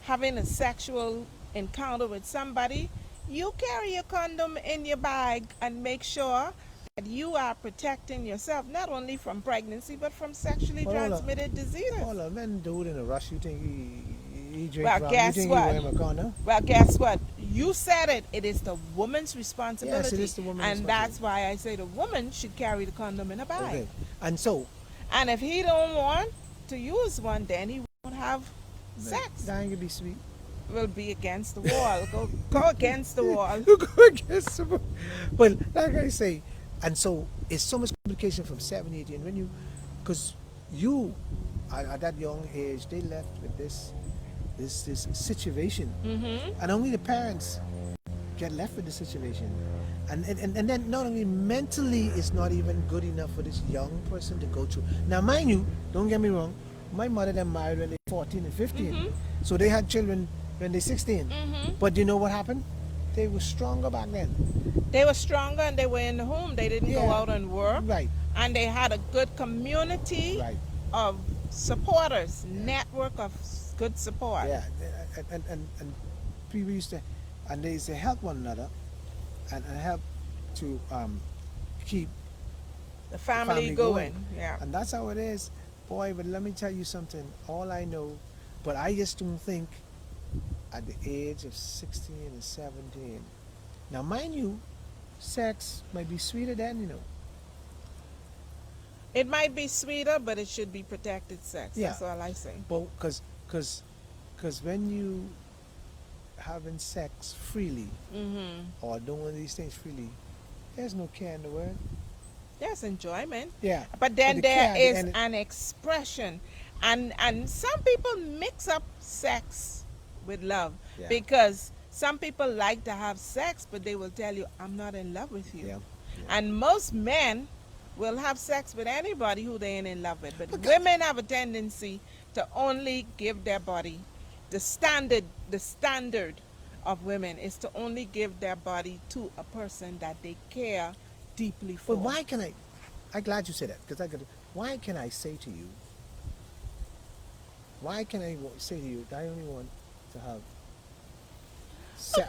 having a sexual encounter with somebody, you carry your condom in your bag and make sure that you are protecting yourself not only from pregnancy but from sexually transmitted diseases. all of men do it in a rush. You think he drink Well, rum? guess You think what? he wear a condom? Well, guess what? you said it. It is the woman's Yes, responsibility, it is the woman's and that's responsibility. why I say the woman should carry the condom in a bag. Okay. And so, And if he don't want to use one, then he won't have sex. that ain't gonna be sweet. Will be against the wall. Go against the wall. You go against someone. But like I say, and so it's so much communication from 7, 8, and when you, because you, at that young age, they left with this situation, and only the parents get left with the situation, and then not only mentally it's not even good enough for this young person to go through. Now, mind you, don't get me wrong, my mother them married when they 14 and 15, so they had children when they 16. But you know what happened? They were stronger back then. They were stronger and they were in the home. They didn't go Yeah. out and work. Right. And they had a good community Right. of supporters, network of good support. Yeah, and people used to, and they used to help one another, and help to keep The family going. Yeah. and that's how it is, boy. But let me tell you something. All I know, but I just don't think at the age of 16 and 17. Now, mind you, sex might be sweeter then, you know. It might be sweeter, but it should be protected sex. Yeah. That's all I say. But because when you having sex freely or doing these things freely, there's no care in the world. There's enjoyment. Yeah. But then the there care at the is end- an expression. And some people mix up sex with love. Yeah. Because some people like to have sex, but they will tell you, I'm not in love with you. Yeah. And most men will have sex with anybody who they ain't in love with. But Okay. women have a tendency to only give their body. The standard of women is to only give their body to a person that they care deeply for. But why can I? I'm glad you said that because why can I say to you? Why can I say to you that I only want to have?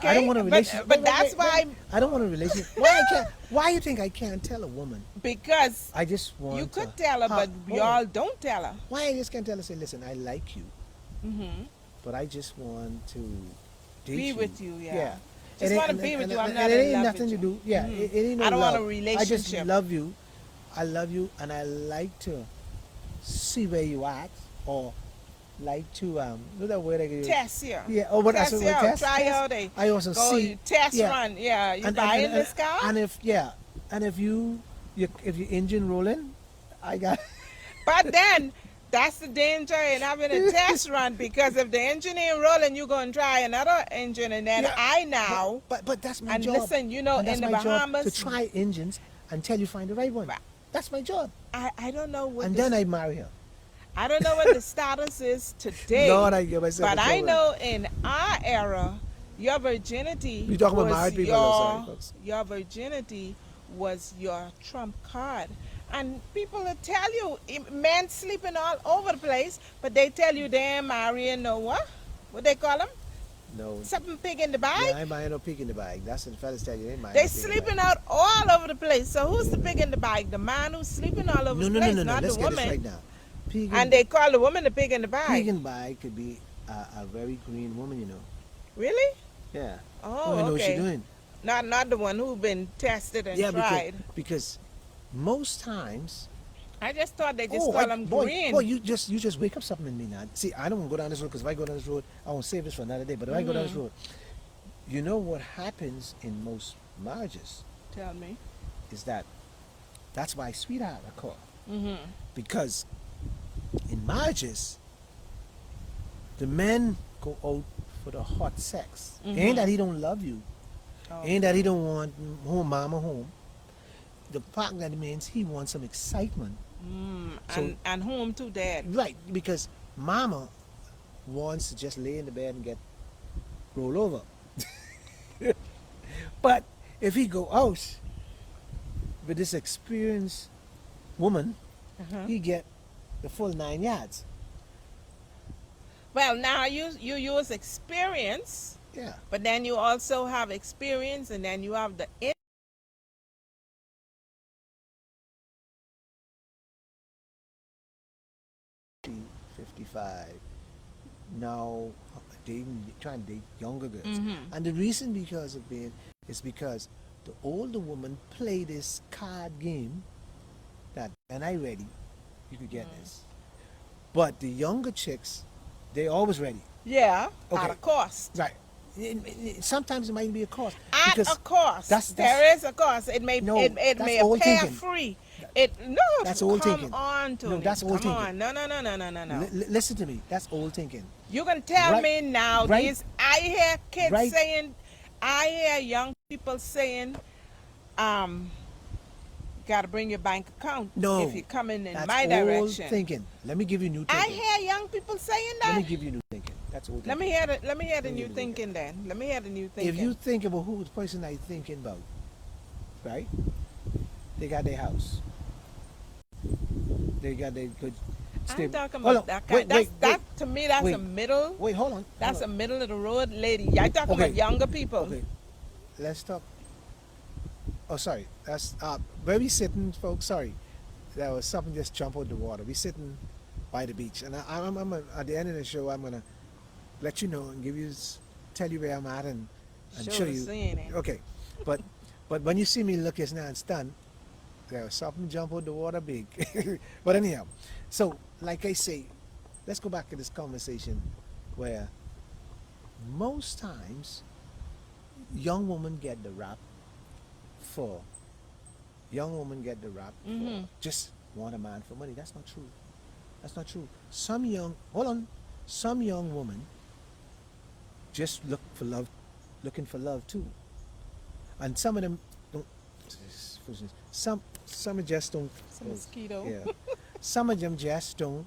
I don't want a but- relationship. but that's why- I don't want a relationship. Why I can't? Why you think I can't tell a woman? Because I just want. you could to tell her, but oh, y'all don't tell her. Why I just can't tell her? Say, listen, I like you, Hmm. but I just want to date Be you. with you, yeah. Yeah. Just And wanna and- be with and- you, I'm and not it in ain't love nothing with to you. do. Yeah, Mhm. it ain't no I don't want a love. I just relationship. love you. I love you, and I like to see where you at, or like to what's that word I can use? Test you. Yeah. Oh, what that's Test what you out. test. Try test. out. I also Go see test yeah. run. Yeah. You And- buying and- this car? And if if your engine rolling, I got. But then that's the danger in having a test run, because if the engine ain't rolling, you're going to try another engine, and then Yeah, I now. But that's my And job. listen, you know, And that's in the my job Bahamas- to try engines until you find the right one. That's my job. I don't know what And the then I marry her. I don't know what the status is today. Lord, I give myself but in I trouble. know in our era, your virginity You talking about was married people, your, I'm sorry, folks. your virginity was your trump card. And people will tell you, men sleeping all over the place, but they tell you they ain't marrying no what? What they call them? No. Something pig in the bag? Yeah, I ain't buying no pig in the bag. That's what the fellas tell you. They ain't buying They no pig in the sleeping bag. out all over the place. So who's the pig in the bag? The man who's sleeping all over No, the no, place, no, no, no. not Let's the get woman. this right now. Pig And they call the woman the pig in the bag. pig in the bag could be a very green woman, you know. Really? Yeah. Oh, Woman knows what okay. she's doing. Not the one who's been tested and Yeah, tried. because most times. I just thought they just Oh, call them boy, green. boy, you just wake up something in me now. See, I don't want to go down this road because if I go down this road, I won't save this for another day. But if I go down this road, you know what happens in most marriages Tell me. is that's why sweetheart are called. Mm-hmm. Because in marriages, the men go out for the hot sex. Ain't that he don't love you. Oh. Ain't that he don't want mama home. The fact that means he wants some excitement. So- And home to dad. Right, because mama wants to just lay in the bed and get roll over. But if he go out with this experienced woman, he get the full 9 yards. Well, now you use experience, Yeah. but then you also have experience, and then you have the 55. Now, trying to date younger girls. And the reason because of being is because the older woman play this card game that when I ready, you could get this. But the younger chicks, they always ready. Yeah, Okay. at a cost. Right. Sometimes it might be a cost. At because a cost. that's There is a cost. It may No, it that's may old appear thinking. free. It no. That's old come thinking. on, Tony. No, that's old come thinking. on. No. Listen to me. That's old thinking. You can tell Right- me now. right- These I hear kids right- saying, I hear young people saying, got to bring your bank account No. if you're coming in That's my old direction. thinking. Let me give you new I thinking. hear young people saying that. Let me give you new thinking. That's old thinking. Let me hear the Let me new give you thinking then. Let me hear the new thinking. If you think about who the person I thinking about, right? They got their house. They got their good. I'm talking Hold about on. that Wait, kind. wait, That to me, that's wait. a middle. Wait, hold on. That's a hold middle of the road lady. I'm talking Okay. about younger people. on. Okay. Let's talk. Oh, sorry. That's where we sitting, folks. Sorry, there was something just jump out the water. We sitting by the beach, and I'm at the end of the show. I'm gonna let you know and give you, tell you where I'm at, and show the you. scene. Okay, but when you see me look as now and stunned, there was something jump out the water big. But anyhow, so like I say, let's go back to this conversation where most times young women get the rap for just want a man for money. That's not true. That's not true. Some young woman just looking for love too. And some of them don't. Some just don't. It's a mosquito. Yeah. Some of them just don't.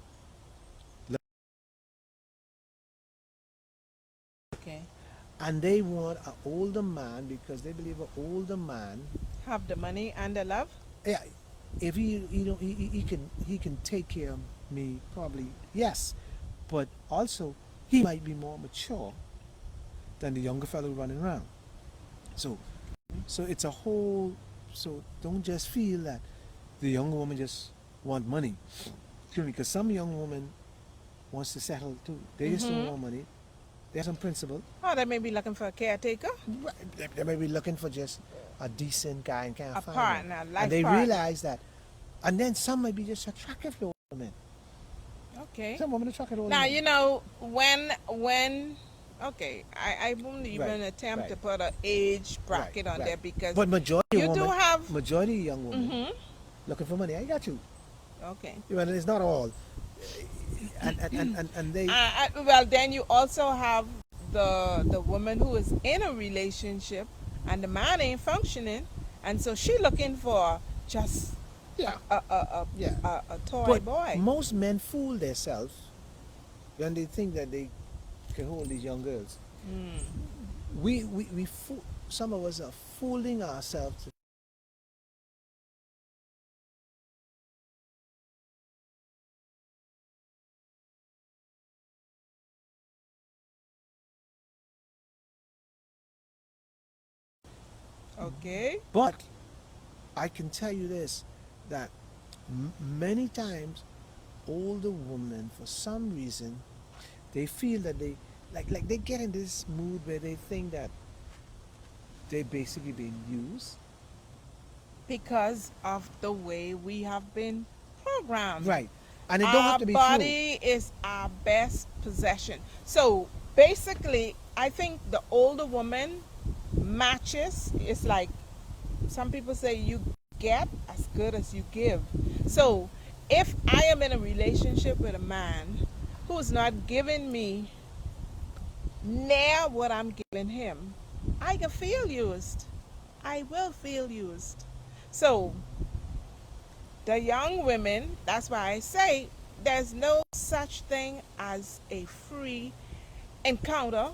Okay. And they want an older man because they believe an older man. Have the money and the love. Yeah, if he can take care of me, probably yes, but also he might be more mature than the younger fellow running around. So it's a whole. So don't just feel that the younger woman just want money, because some young woman wants to settle too. They just don't want money. They have some principle. Oh, they may be looking for a caretaker. They may be looking for just a decent guy and can't A find partner, him. life And they partner. realize that. And then some might be just attractive to women. Okay. Some women attractive to Now women. you know when. Okay, I won't even Right, attempt to right. put an age bracket Right, on right. there because But majority you of do women, have. majority of young women Mhm. looking for money. I got you. Okay. Well, it's not all. And they Well, then you also have the woman who is in a relationship and the man ain't functioning, and so she looking for just yeah. a toy But boy. most men fool themselves when they think that they can hold these young girls. We fool, some of us are fooling ourselves. Okay. But I can tell you this, that many times older women, for some reason, they feel that they like they get in this mood where they think that they basically being used. Because of the way we have been programmed. Right. And it don't Our have to be body is our best possession. So basically, I think the older woman matches. It's like some people say you get as good as you give. So if I am in a relationship with a man who's not giving me near what I'm giving him, I can feel used. I will feel used. So the young women, that's why I say there's no such thing as a free encounter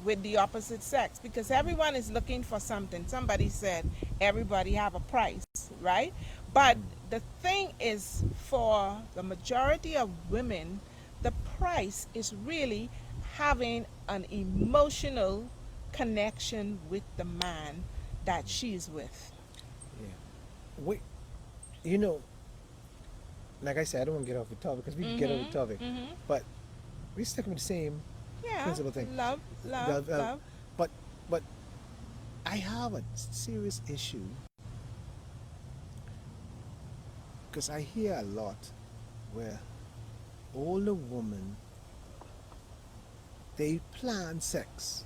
with the opposite sex, because everyone is looking for something. Somebody said everybody have a price, right? But the thing is, for the majority of women, the price is really having an emotional connection with the man that she's with. Yeah. We, you know, like I said, I don't want to get off the topic because we can get off the topic. But we stick with the same Yeah, principal thing. love, love, Well, love. but but I have a serious issue because I hear a lot where older women they plan sex.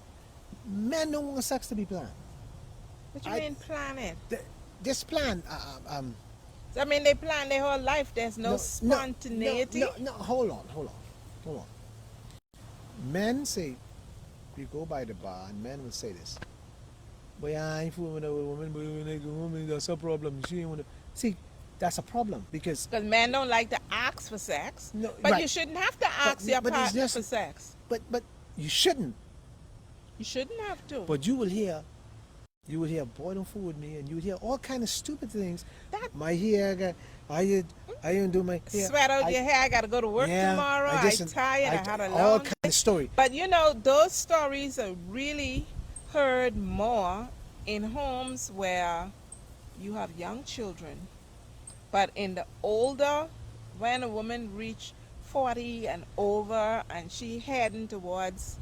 Men don't want sex to be planned. What you I mean plan it? th- this plan. So, I mean, they plan their whole life. There's no spontaneity. No. Hold on. Men say we go by the bar, and men will say this. Boy, I ain't fooling with a woman, but when a woman, that's a problem. She ain't want to. See, that's a problem because Because men don't like to ask for sex. no, But right. you shouldn't have to ask your but it's partner just for sex. but you shouldn't. You shouldn't have to. But you will hear, boy, don't fool with me, and you will hear all kind of stupid things. That- My hair, I didn't do my hair. Sweat out your hair. I got to go to work Yeah, tomorrow. I I'm just- tired. I had a all long kind day. of story. But you know, those stories are really heard more in homes where you have young children. But in the older, when a woman reach 40 and over, and she heading towards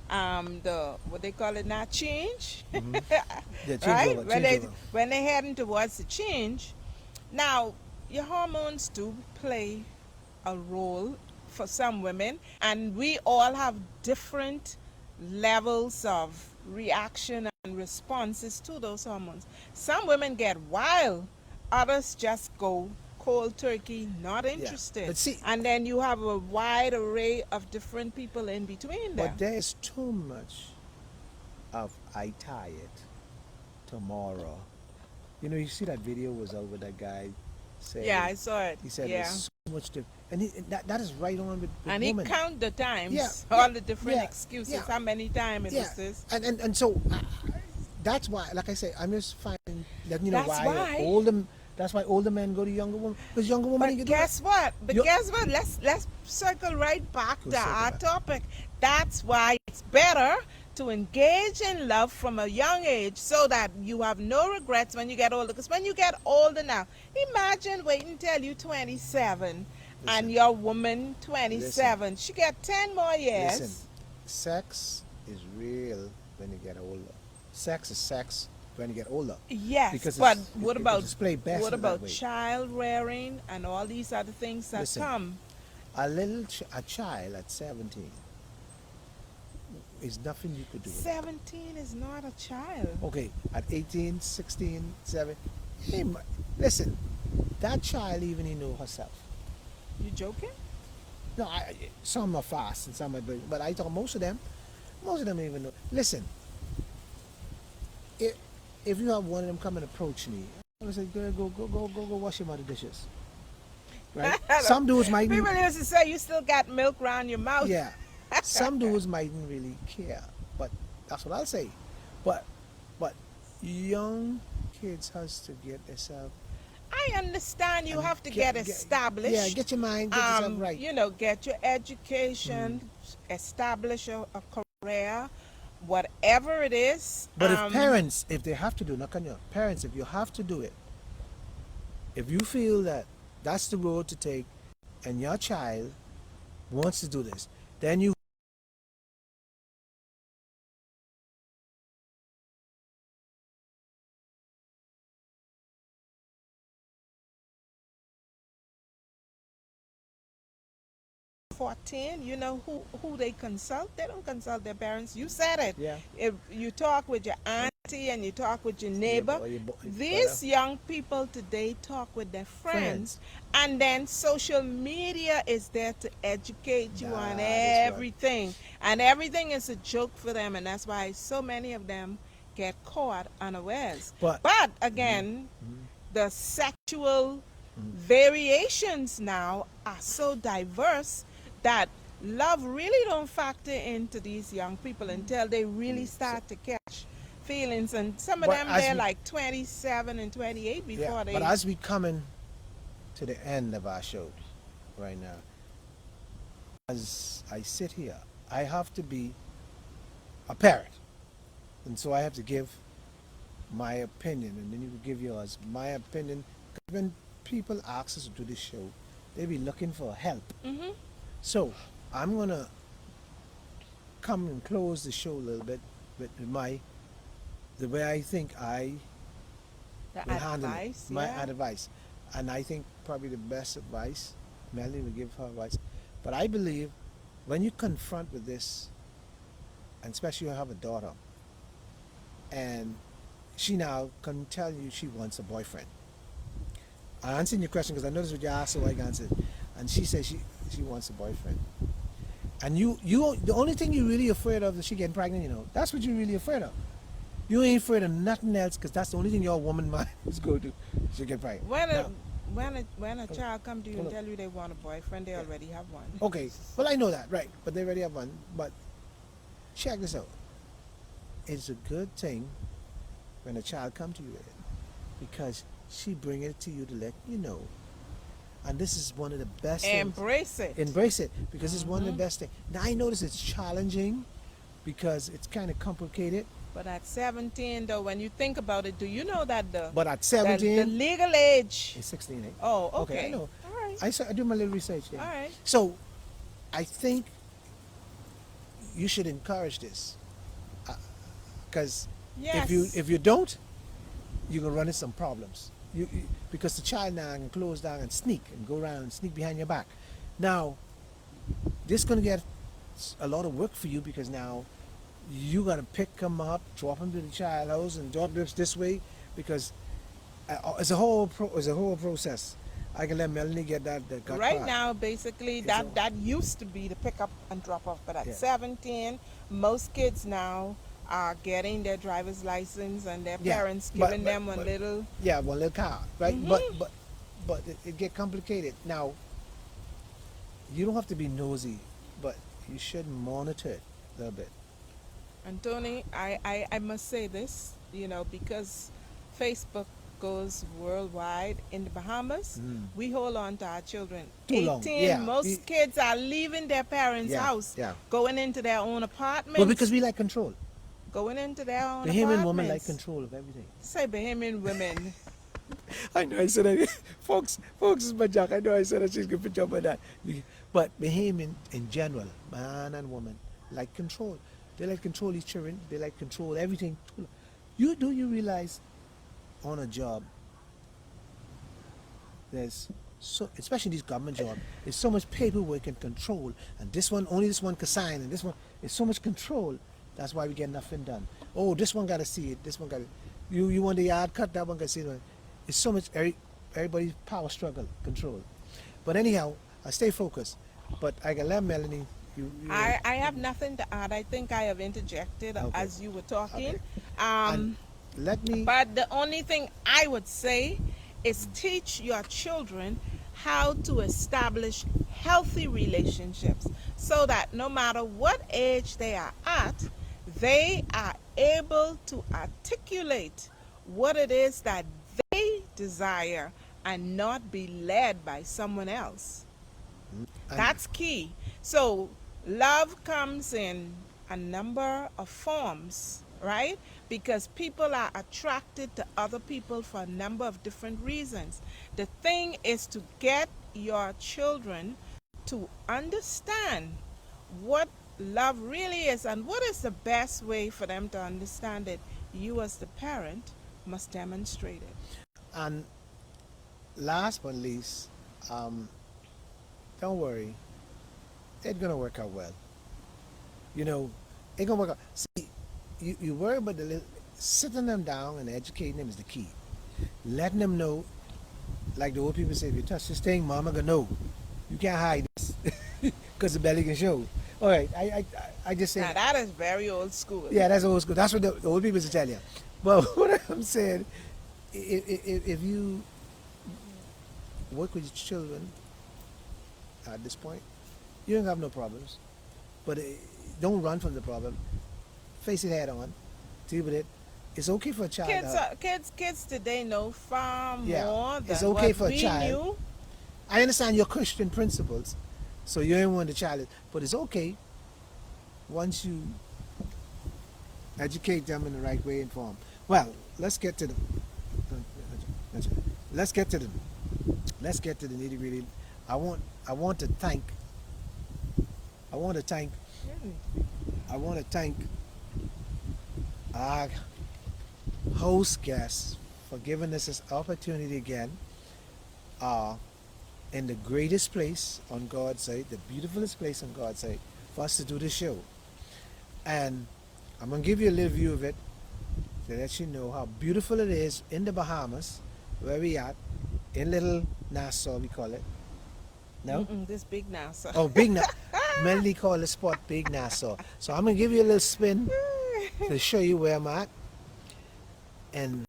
the what they call it now, change, Yeah, change right? over, When change they over. when they heading towards the change, now your hormones do play a role for some women, and we all have different levels of reaction and responses to those hormones. Some women get wild, others just go cold turkey, not interested. but see- and then you have a wide array of different people in between them. But there's too much of I tired tomorrow. You know, you see that video was out with that guy saying. Yeah, I saw it. He said yeah. there's so much different, and that is right on with And women. he count the times, Yeah, all yeah, the different yeah, excuses, yeah. how many times it Yeah, was this. and so that's why, like I say, I'm just finding that That's why why. older. That's why older men go to younger women because younger women But ain't get guess what? But You- guess what? Let's circle right back Go to circle our back. topic. That's why it's better to engage in love from a young age so that you have no regrets when you get older. Because when you get older now, imagine waiting till you 27 Listen. and your woman 27. She got 10 more years. Listen, sex is real when you get older. Sex is sex when you get older. Yes, Because but it's- what it about display best what in that about way. child rearing and all these other things that Listen. come? A child at 17 is nothing you could do. 17 is not a child. Okay, at 18, 16, 7. Hey, listen, that child even know herself. You joking? No, some are fast and some are big, but I thought most of them even know. Listen, if you have one of them come and approach me, I would say, girl, go wash your mother dishes. Right? Some dudes might, People used to say you still got milk around your mouth. yeah, some dudes mightn't really care, but that's what I'll say. But young kids has to get themselves. I understand you And have to get established. Yeah, get your mind, get yourself right. You know, get your education, establish a career, whatever it is. But if parents, if they have to do, not on your parents, if you have to do it, if you feel that that's the road to take, and your child wants to do this, then you $14, you know who they consult? They don't consult their parents. You said it. Yeah. If you talk with your auntie and you talk with your neighbor, or your these brother. young people today talk with their friends. And then social media is there to educate you on That is right. everything. And everything is a joke for them, and that's why so many of them get caught unawares. But- Again, the sexual variations now are so diverse that love really don't factor into these young people until they really start to catch feelings. And some of But them, as they're we- like 27 and 28 before yeah. they... But as we coming to the end of our show right now, as I sit here, I have to be a parent, and so I have to give my opinion, and then you can give yours. My opinion. When people ask us to do this show, they be looking for help. Mhm. So I'm gonna come and close the show a little bit with the way I think I The will handle it, advice, my yeah. advice. And I think probably the best advice, Melanie will give her advice. But I believe when you confront with this, and especially you have a daughter, and she now can tell you she wants a boyfriend. I answered your question because I noticed what you asked, so I answered. And she says she wants a boyfriend. And you the only thing you're really afraid of is she getting pregnant, you know. That's what you're really afraid of. You ain't afraid of nothing else because that's the only thing your woman mind is going to. She get pregnant. When Now, when a child come to you and hold on. tell you they want a boyfriend, they already have one. okay, well I know that, right? But they already have one. But check this out. It's a good thing when a child come to you with it because she bring it to you to let you know. And this is one of the best things. Embrace it. Embrace it because it's one of the best things. Now I notice it's challenging because it's kind of complicated. But at 17, though, when you think about it, do you know that But at the 17, legal age? it's 16. Eh? Oh, Okay, okay. I know. All right. I do my little research there. All right. So I think you should encourage this because Yes. if you don't, you're gonna run into some problems. Because the child now can close down and sneak and go around and sneak behind your back. Now, this gonna get a lot of work for you because now you gotta pick them up, drop them to the child house, and drop them this way because it's a whole process. I can let Melanie get that gut Right part. now, basically, It's that used to be the pick up and drop off. But at Yeah. 17, most kids now are getting their driver's license and their Yeah, parents but- giving but- them one but- little. Yeah, one little car, right? Mhm. But it get complicated. Now, you don't have to be nosy, but you should monitor it a little bit. And Tony, I must say this, because Facebook goes worldwide in the Bahamas, we hold on to our children. Too 18, long, yeah. most kids are leaving their parents' Yeah, house, yeah. going into their own apartments. Well, because we like control. going into their own The apartments. human woman like control of everything. Say Bahamian women. I know I said that. Folks is my jack. I know I said that she's going to jump on that. But Bahamian in general, man and woman, like control. They like control each children. They like control everything. You realize on a job, there's so, especially these government jobs, there's so much paperwork and control, and only this one can sign, and this one, it's so much control. That's why we get nothing done. Oh, this one got to see it. This one got to. You want the yard cut? That one got to see it. It's so much. Everybody's power struggle, control. But anyhow, I stay focused. But I can let Melanie. I have nothing to add. I think I have interjected Okay. as you were talking. Okay. And let me. But the only thing I would say is teach your children how to establish healthy relationships so that no matter what age they are at, they are able to articulate what it is that they desire and not be led by someone else. and- That's key. So love comes in a number of forms, right? Because people are attracted to other people for a number of different reasons. The thing is to get your children to understand what love really is and what is the best way for them to understand it. You as the parent must demonstrate it. And last but not least, don't worry. It's gonna work out well. It's gonna work out. See, you worry about sitting them down and educating them is the key. Letting them know, like the old people say, if you touch this thing, mama gonna know. You can't hide this because the belly can show. All right, I just say. Now that is very old school. Yeah, that's old school. That's what the old people used to tell you. But what I'm saying, if you work with your children at this point, you don't have no problems. But don't run from the problem. Face it head on. Deal with it. It's okay for a child. Kids today know far Yeah, more than it's okay what for a we child. knew. I understand your Christian principles, so you don't want the child, but it's okay once you educate them in the right way and form. Well, let's get to the nitty gritty. I want to thank I want to thank our host guests for giving us this opportunity again. Uh, in the greatest place on God's side, the beautifulest place on God's side, for us to do the show. And I'm gonna give you a little view of it to let you know how beautiful it is in the Bahamas, where we at, in little Nassau we call it. No? Mm-mm, this big NASA. Oh, Big Nassau. Mainly call the spot Big Nassau. So I'm gonna give you a little spin to show you where I'm at. And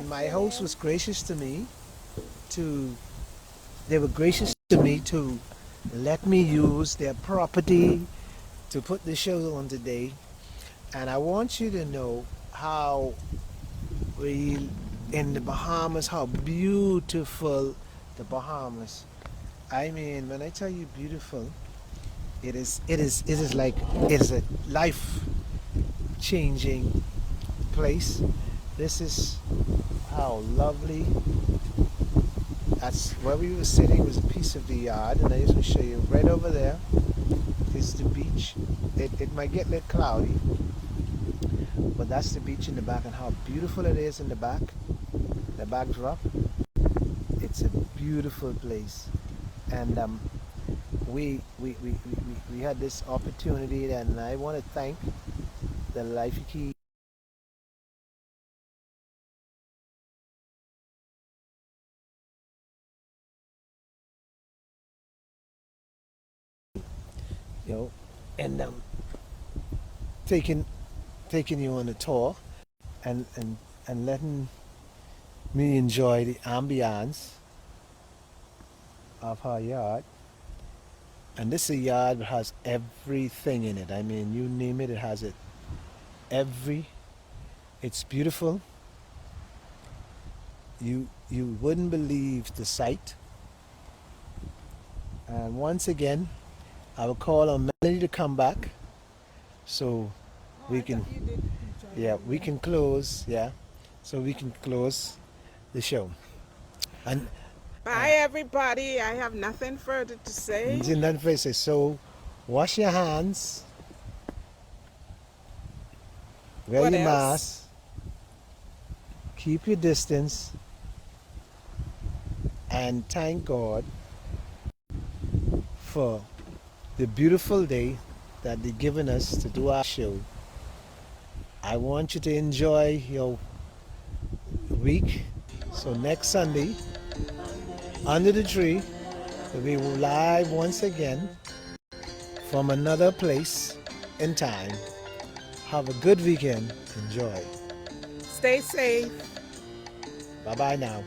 my host was gracious to me to they were gracious to me to let me use their property to put the show on today. And I want you to know how we in the Bahamas, how beautiful the Bahamas. I mean, when I tell you beautiful, it is like it is a life changing place. This is how lovely. That's where we were sitting was a piece of the yard, and I used to show you right over there is the beach. It might get a little cloudy, but that's the beach in the back, and how beautiful it is in the back. The backdrop. It's a beautiful place, and we had this opportunity, and I want to thank the Life Key. You know, and taking taking you on a tour and letting me enjoy the ambiance of her yard. And this is a yard that has everything in it. I mean, you name it, it has it. Every, it's beautiful. You wouldn't believe the sight. And once again, I will call on Melody to come back so Oh, we I can, thought you did enjoy yeah, it. we can close, yeah, so we can close the show. And Bye, everybody. I have nothing further to say. in that face, so wash your hands, wear What your else? mask, keep your distance, and thank God for the beautiful day that they've given us to do our show. I want you to enjoy your week. So next Sunday, under the tree, we will live once again from another place in time. Have a good weekend. Enjoy. Stay safe. Bye bye now.